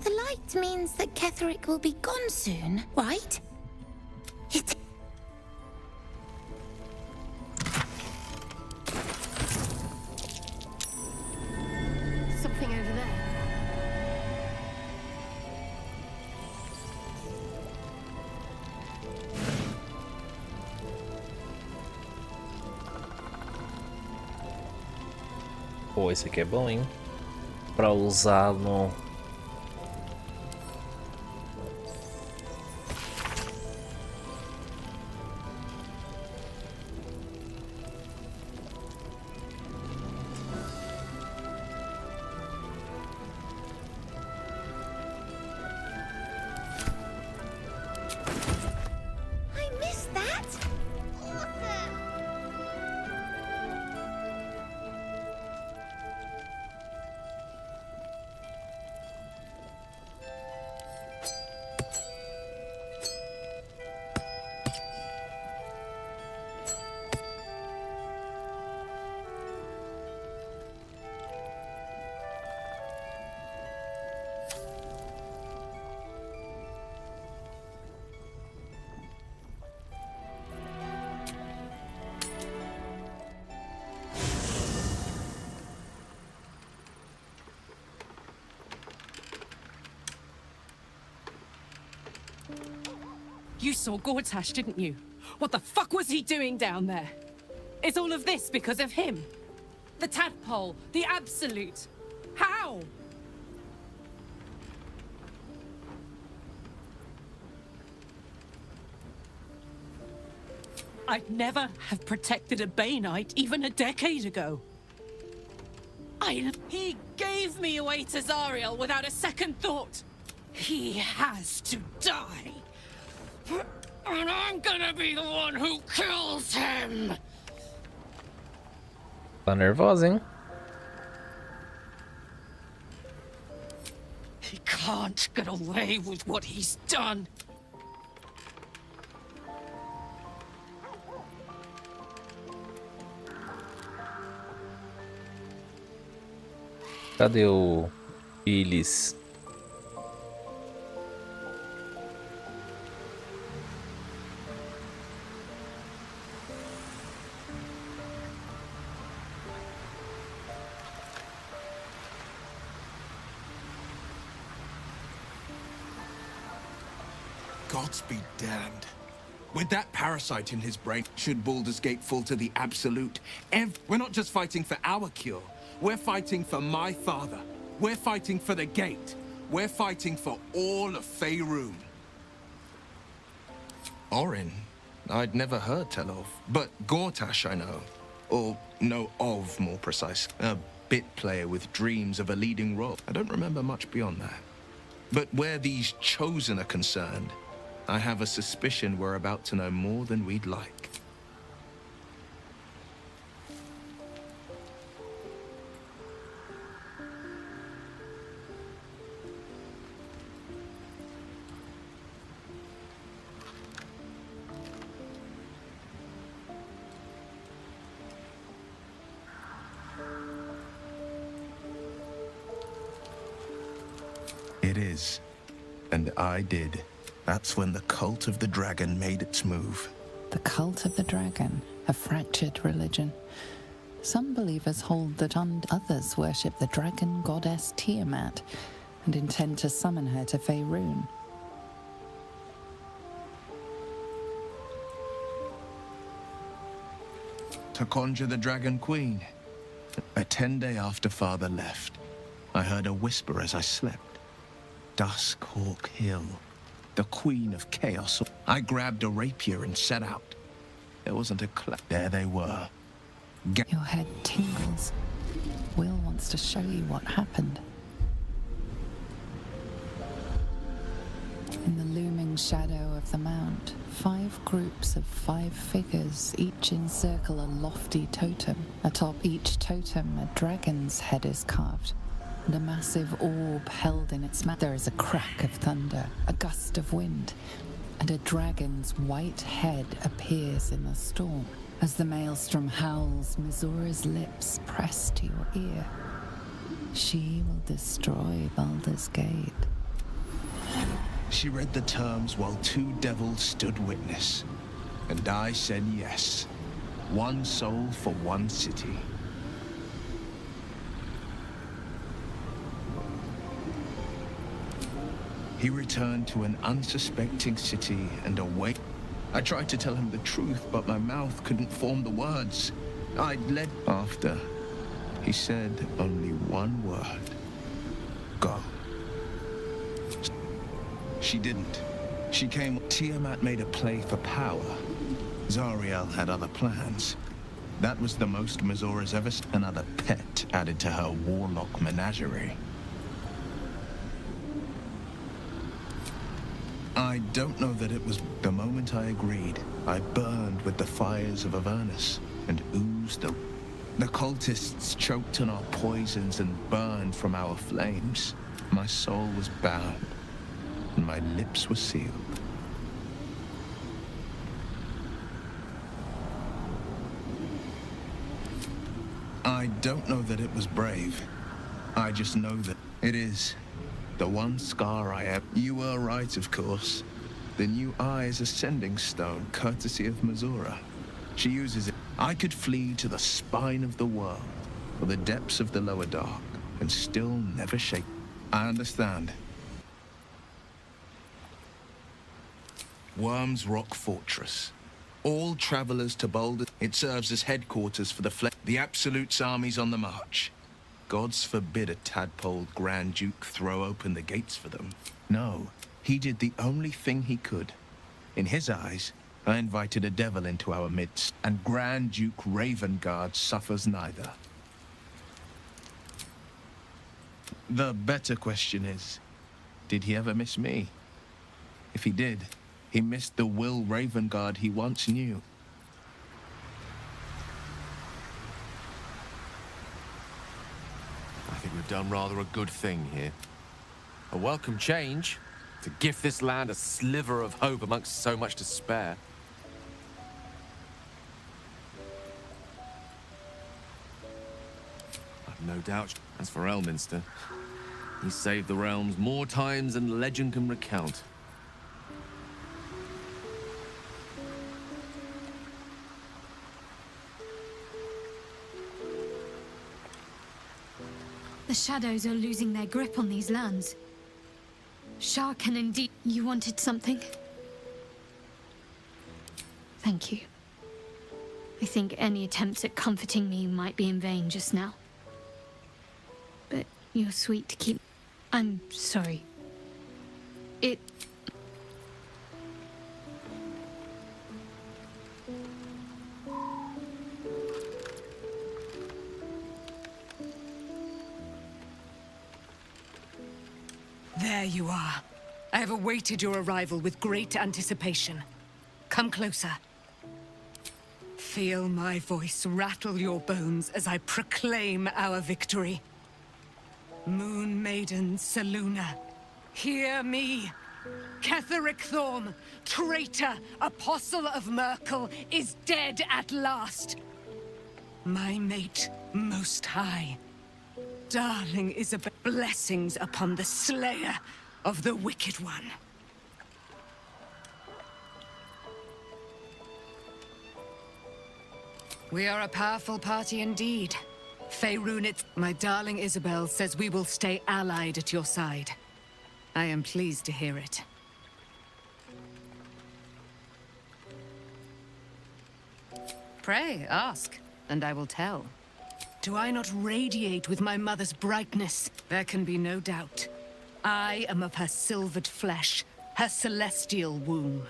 The light means that Ketherick will be gone soon, right? It... Something over there. Pô, esse aqui é bom, hein? Pra usar no... I missed that! Awesome! You saw Gortash, didn't you? What the fuck was he doing down there? Is all of this because of him? The tadpole, the absolute. How? I'd never have protected a Bay Knight even a decade ago. He gave me away to Zariel without a second thought. He has to die. And I'm gonna be the one who kills him. Tá nervosa, hein? He can't get away with what he's done. Cadê o Ilis? Gods be damned. With that parasite in his brain, should Baldur's Gate fall to the absolute, we're not just fighting for our cure. We're fighting for my father. We're fighting for the gate. We're fighting for all of Faerun. Orin? I'd never heard tell of. But Gortash I know. Or know of, more precise. A bit player with dreams of a leading role. I don't remember much beyond that. But where these chosen are concerned, I have a suspicion we're about to know more than we'd like. It is. And I did. That's when the cult of the dragon made its move. The cult of the dragon, a fractured religion. Some believers hold that others worship the dragon goddess Tiamat and intend to summon her to Faerun. To conjure the Dragon Queen. A 10-day after Father left, I heard a whisper as I slept. Dusk Hawk Hill, the Queen of Chaos. I grabbed a rapier and set out. There wasn't a there they were. Your head tingles. Will wants to show you what happened. In the looming shadow of the mount, 5 groups of 5 figures each encircle a lofty totem. Atop each totem, a dragon's head is carved, and a massive orb held in its mouth. There is a crack of thunder, a gust of wind, and a dragon's white head appears in the storm. As the maelstrom howls, Mizora's lips press to your ear. She will destroy Baldur's Gate. She read the terms while 2 devils stood witness. And I said yes. 1 soul for 1 city. He returned to an unsuspecting city and awake. I tried to tell him the truth, but my mouth couldn't form the words. I'd led after. He said only 1 word. Go. She didn't. She came. Tiamat made a play for power. Zariel had other plans. That was the most Mizora's ever seen. Another pet added to her warlock menagerie. I don't know that it was the moment I agreed. I burned with the fires of Avernus and oozed the cultists choked on our poisons and burned from our flames. My soul was bound, and my lips were sealed. I don't know that it was brave. I just know that it is. The one scar I have. You were right, of course. The new eye is a sending stone, courtesy of Mizora. She uses it. I could flee to the spine of the world, or the depths of the lower dark, and still never shake. I understand. Worm's Rock Fortress. All travelers to Baldur. It serves as headquarters for the Absolute's armies on the march. Gods forbid a tadpole Grand Duke throw open the gates for them. No, he did the only thing he could. In his eyes, I invited a devil into our midst, and Grand Duke Ravengard suffers neither. The better question is, did he ever miss me? If he did, he missed the Will Ravengard he once knew. I think we've done rather a good thing here. A welcome change to gift this land a sliver of hope amongst so much despair. I've no doubt. As for Elminster, he saved the realms more times than legend can recount. The shadows are losing their grip on these lands. Shah can indeed... You wanted something? Thank you. I think any attempts at comforting me might be in vain just now. But you're sweet to keep... I'm sorry. It... There you are. I have awaited your arrival with great anticipation. Come closer. Feel my voice rattle your bones as I proclaim our victory. Moon Maiden Selûne, hear me. Ketheric Thorm, traitor, apostle of Merkel, is dead at last. My mate, Most High. Darling Isabel, blessings upon the slayer of the Wicked One. We are a powerful party indeed. Faerun, my darling Isabel says we will stay allied at your side. I am pleased to hear it. Pray, ask, and I will tell. Do I not radiate with my mother's brightness? There can be no doubt. I am of her silvered flesh, her celestial womb.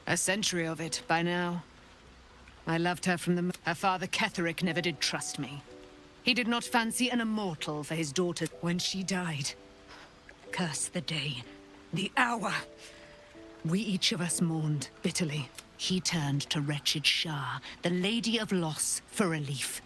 A century of it, by now. I loved her from the... Her father Ketheric never did trust me. He did not fancy an immortal for his daughter when she died. Curse the day, the hour. We each of us mourned bitterly. He turned to wretched Shah, the Lady of Loss, for relief.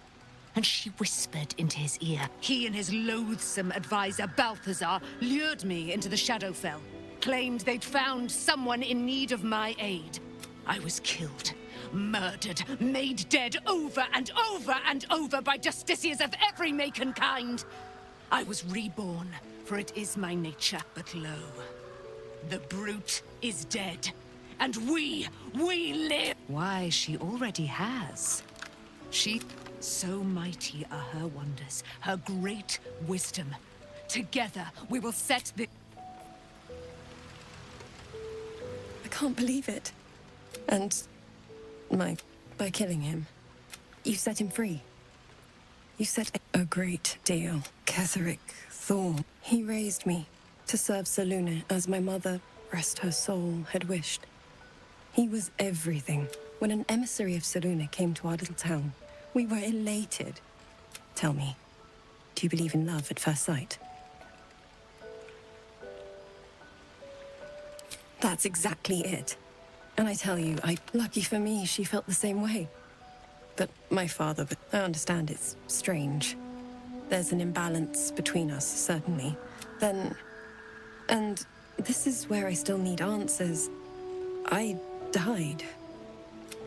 And she whispered into his ear. He and his loathsome advisor, Balthazar, lured me into the Shadowfell. Claimed they'd found someone in need of my aid. I was killed, murdered, made dead over and over and over by justiciars of every make and kind. I was reborn, for it is my nature. But lo, the brute is dead. And we live! Why, she already has. So mighty are her wonders, her great wisdom. Together, we will set the... I can't believe it. And... by killing him, you set him free. You set a great deal. Ketheric Thorm. He raised me to serve Selûne as my mother, rest her soul, had wished. He was everything. When an emissary of Selûne came to our little town, we were elated. Tell me, do you believe in love at first sight? That's exactly it. And I tell you, lucky for me, she felt the same way. But my father, I understand it's strange. There's an imbalance between us, certainly. And this is where I still need answers. I died.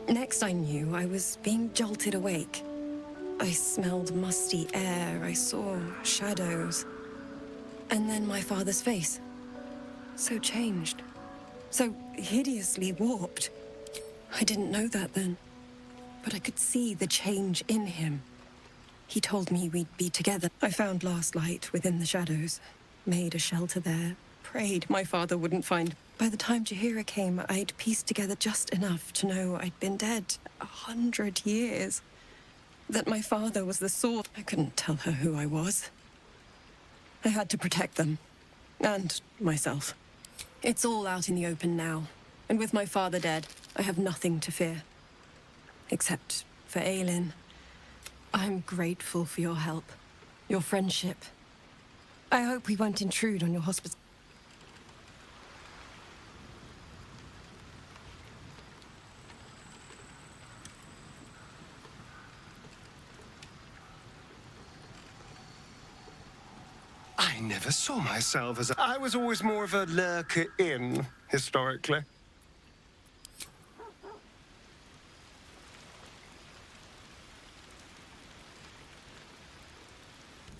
Next I knew, I was being jolted awake. I smelled musty air, I saw shadows. And then my father's face. So changed. So hideously warped. I didn't know that then. But I could see the change in him. He told me we'd be together. I found last light within the shadows. Made a shelter there. Prayed my father wouldn't find. By the time Jaheira came, I'd pieced together just enough to know I'd been dead 100 years. That my father was the source. I couldn't tell her who I was. I had to protect them. And myself. It's all out in the open now. And with my father dead, I have nothing to fear. Except for Aelin. I'm grateful for your help. Your friendship. I hope we won't intrude on your hospital. I never saw myself as I was always more of a lurker in, historically.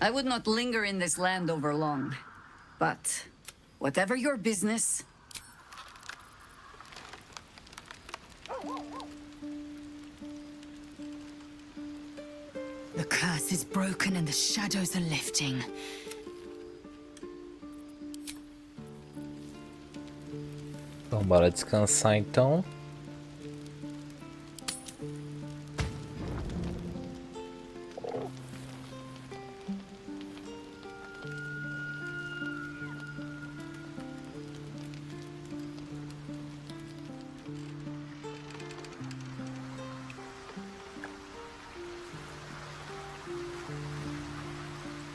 I would not linger in this land over long. But whatever your business... The curse is broken and the shadows are lifting. Então bora descansar então.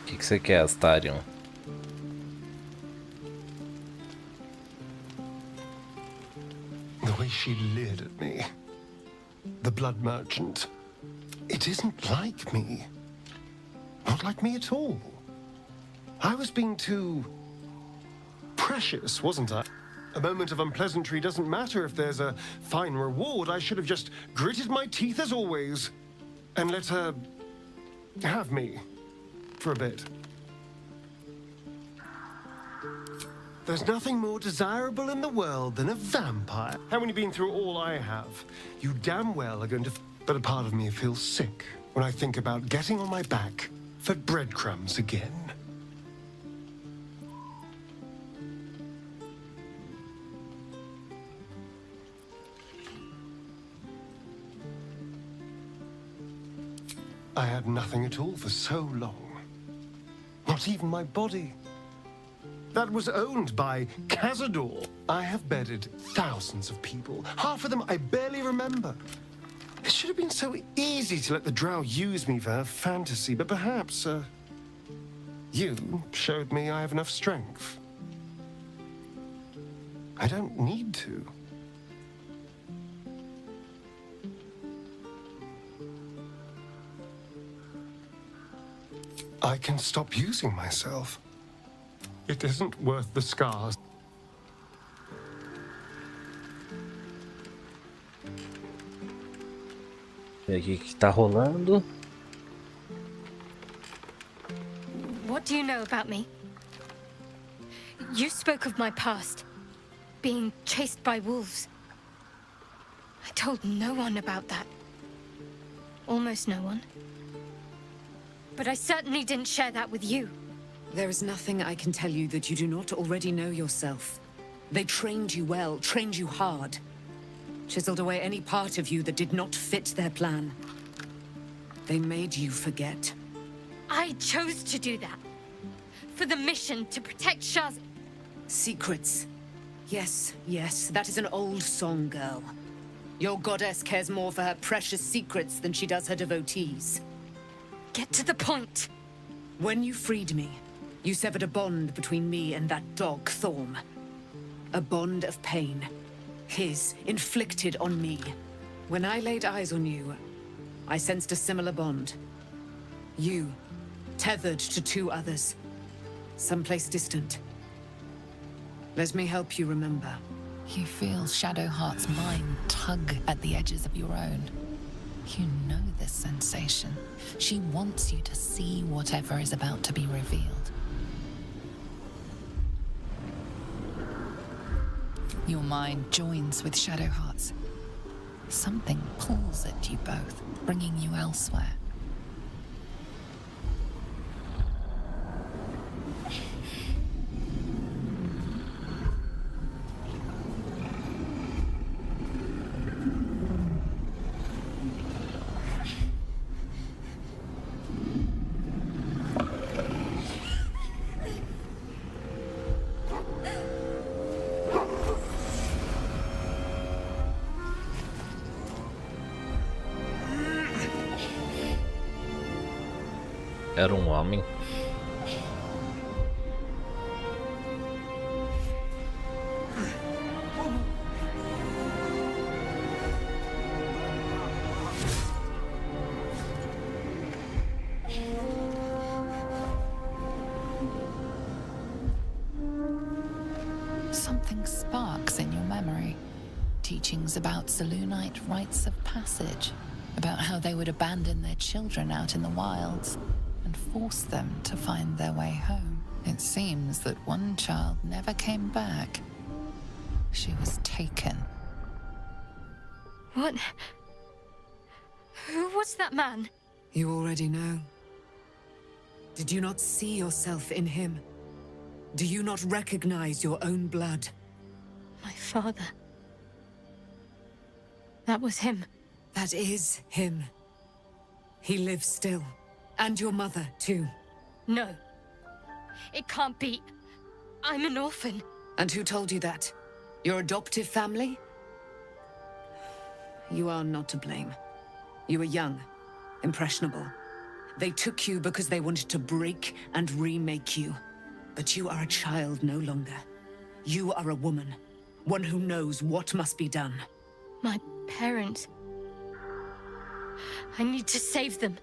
O que você quer, Astarion? The way she leered at me. The blood merchant. It isn't like me. Not like me at all. I was being too... precious, wasn't I? A moment of unpleasantry doesn't matter if there's a fine reward. I should have just gritted my teeth as always. And let her... have me. For a bit. There's nothing more desirable in the world than a vampire. And when you've been through all I have, you damn well are going to... But a part of me feels sick when I think about getting on my back for breadcrumbs again. I had nothing at all for so long. Not even my body. That was owned by Cazador. I have bedded thousands of people. Half of them I barely remember. It should have been so easy to let the drow use me for her fantasy, but perhaps, you showed me I have enough strength. I don't need to. I can stop using myself. It isn't worth the scars. Ver aqui o que tá rolando. What do you know about me? You spoke of my past, being chased by wolves. I told no one about that. Almost no one. But I certainly didn't share that with you. There is nothing I can tell you that you do not already know yourself. They trained you well, trained you hard. Chiseled away any part of you that did not fit their plan. They made you forget. I chose to do that. For the mission to protect Shaz. Secrets. Yes, yes, that is an old song, girl. Your goddess cares more for her precious secrets than she does her devotees. Get to the point. When you freed me, you severed a bond between me and that dog, Thorm. A bond of pain. His, inflicted on me. When I laid eyes on you, I sensed a similar bond. You, tethered to two others. Someplace distant. Let me help you remember. You feel Shadowheart's mind tug at the edges of your own. You know this sensation. She wants you to see whatever is about to be revealed. Your mind joins with Shadowheart's. Something pulls at you both, bringing you elsewhere. Era homem. Something sparks in your memory. Teachings about Selûnite rites of passage, about how they would abandon their children out in the wilds and force them to find their way home. It seems that one child never came back. She was taken. What? Who was that man? You already know. Did you not see yourself in him? Do you not recognize your own blood? My father. That was him. That is him. He lives still. And your mother, too. No. It can't be. I'm an orphan. And who told you that? Your adoptive family? You are not to blame. You were young, impressionable. They took you because they wanted to break and remake you. But you are a child no longer. You are a woman. One who knows what must be done. My parents. I need to save them.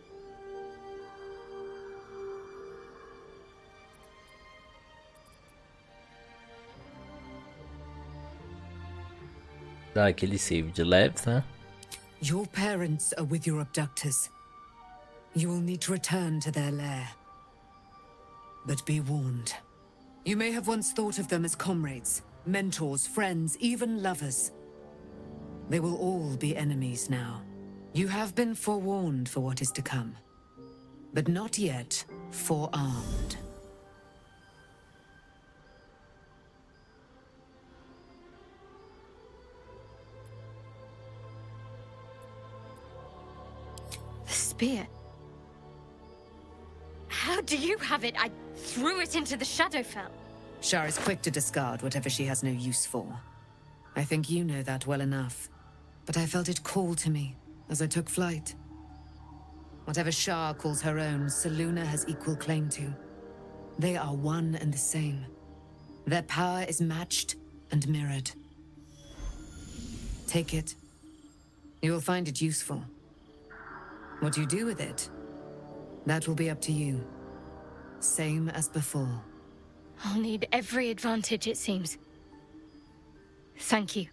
Dá aquele save de leves, né? Your parents are with your abductors. You will need to return to their lair. But be warned. You may have once thought of them as comrades, mentors, friends, even lovers. They will all be enemies now. You have been forewarned for what is to come, but not yet forearmed. The spear. How do you have it? I threw it into the Shadowfell. Shar is quick to discard whatever she has no use for. I think you know that well enough. But I felt it call to me as I took flight. Whatever Shar calls her own, Selûne has equal claim to. They are one and the same. Their power is matched and mirrored. Take it. You will find it useful. What you do with it, that will be up to you. Same as before. I'll need every advantage, it seems. Thank you.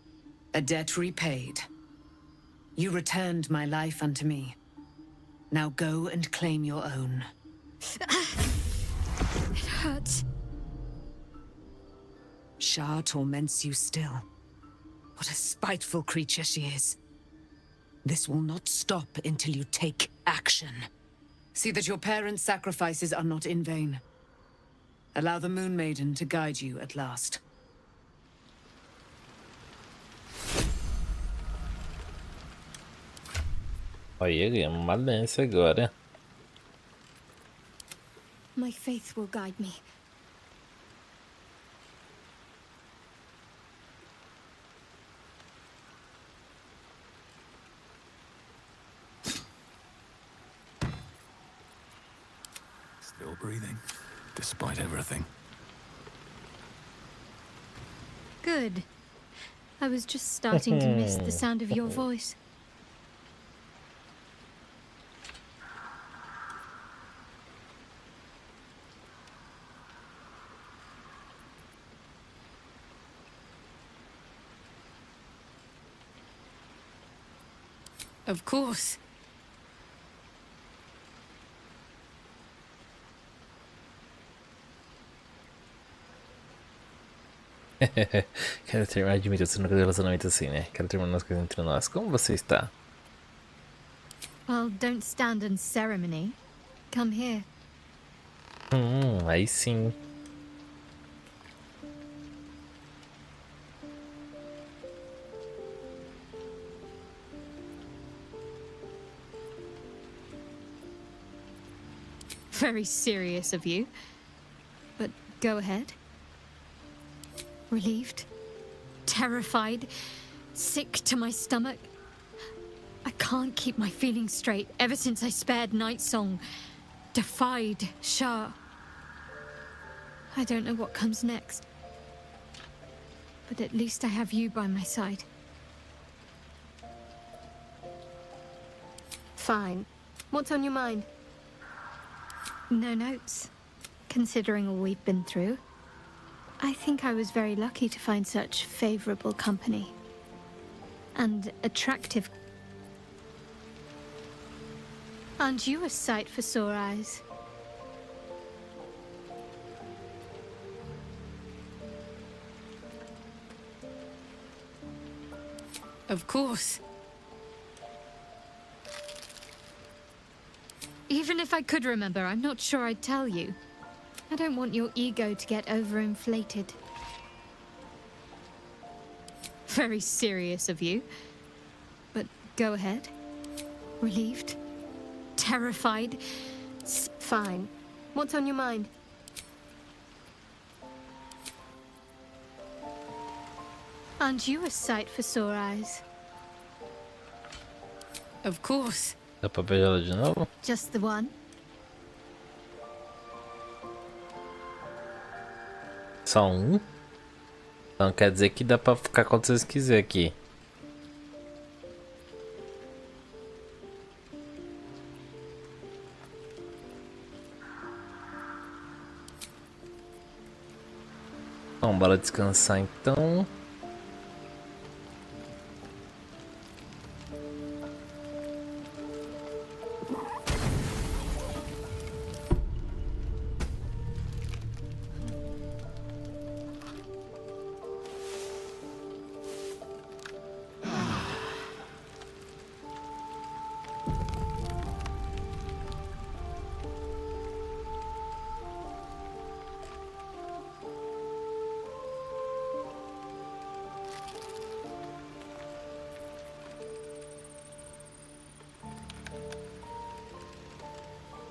A debt repaid. You returned my life unto me. Now go and claim your own. It hurts. Shar torments you still. What a spiteful creature she is. This will not stop until you take action. See that your parents' sacrifices are not in vain. Allow the Moon Maiden to guide you at last. Olha, ganhamos uma lance agora. My faith will guide me. Still breathing, despite everything. Good. I was just starting to miss the sound of your voice. Of course. Quero terminar, admito, eu nunca relacionamento assim, né? Quero terminar as coisas entre nós. Como você está? Well, don't stand on ceremony. Come here. Aí sim. Very serious of you. But go ahead. Relieved, terrified, sick to my stomach. I can't keep my feelings straight ever since I spared Night Song. defied Shah. I don't know what comes next. But at least I have you by my side. Fine. What's on your mind? No notes. Considering all we've been through, I think I was very lucky to find such favorable company. And attractive. Aren't you a sight for sore eyes? Of course. Even if I could remember, I'm not sure I'd tell you. I don't want your ego to get overinflated. Very serious of you. But go ahead. Relieved? Terrified? Fine. What's on your mind? Aren't you a sight for sore eyes? Of course. Dá pra ver ela de novo? Just the one? Só um? Então quer dizer que dá pra ficar quanto vocês quiserem aqui. Então, bora descansar então.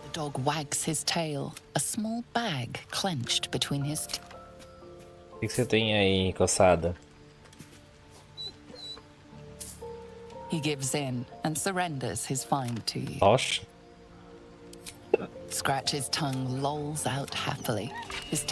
The dog wags his tail, a small bag clenched between his teeth. O que você tem aí, coçada? He gives in and surrenders his find to you. Oxe. Scratch's tongue lolls out happily. His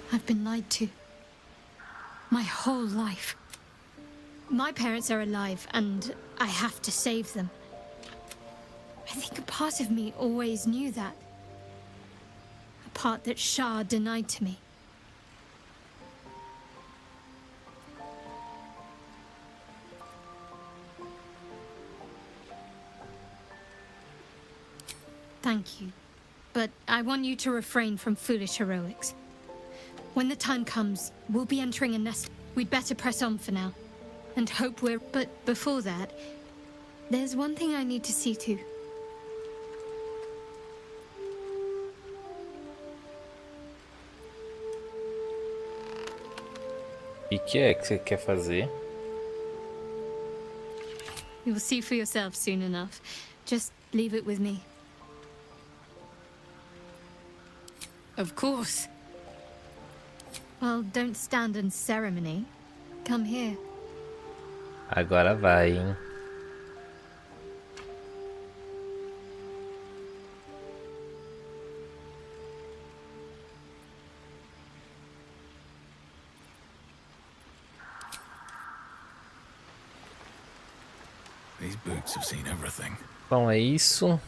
I've been lied to. My whole life. My parents are alive, and I have to save them. I think a part of me always knew that. A part that Shah denied to me. Thank you. But I want you to refrain from foolish heroics. When the time comes, we'll be entering a nest. We'd better press on for now. And hope we're... But before that, there's one thing I need to see to. E que é que você quer fazer? You'll see for yourself soon enough. Just leave it with me. Of course. Well, don't stand in ceremony. Come here. Agora vai, hein? These boots have seen everything. Bom, é isso.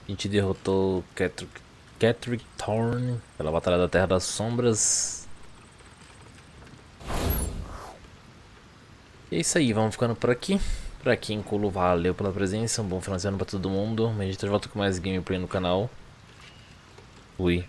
A gente derrotou Catrick Thorn pela Batalha da Terra das Sombras. E é isso aí, vamos ficando por aqui. Pra quem colou, valeu pela presença. Um bom final de semana pra todo mundo. A gente volta com mais gameplay no canal. Fui.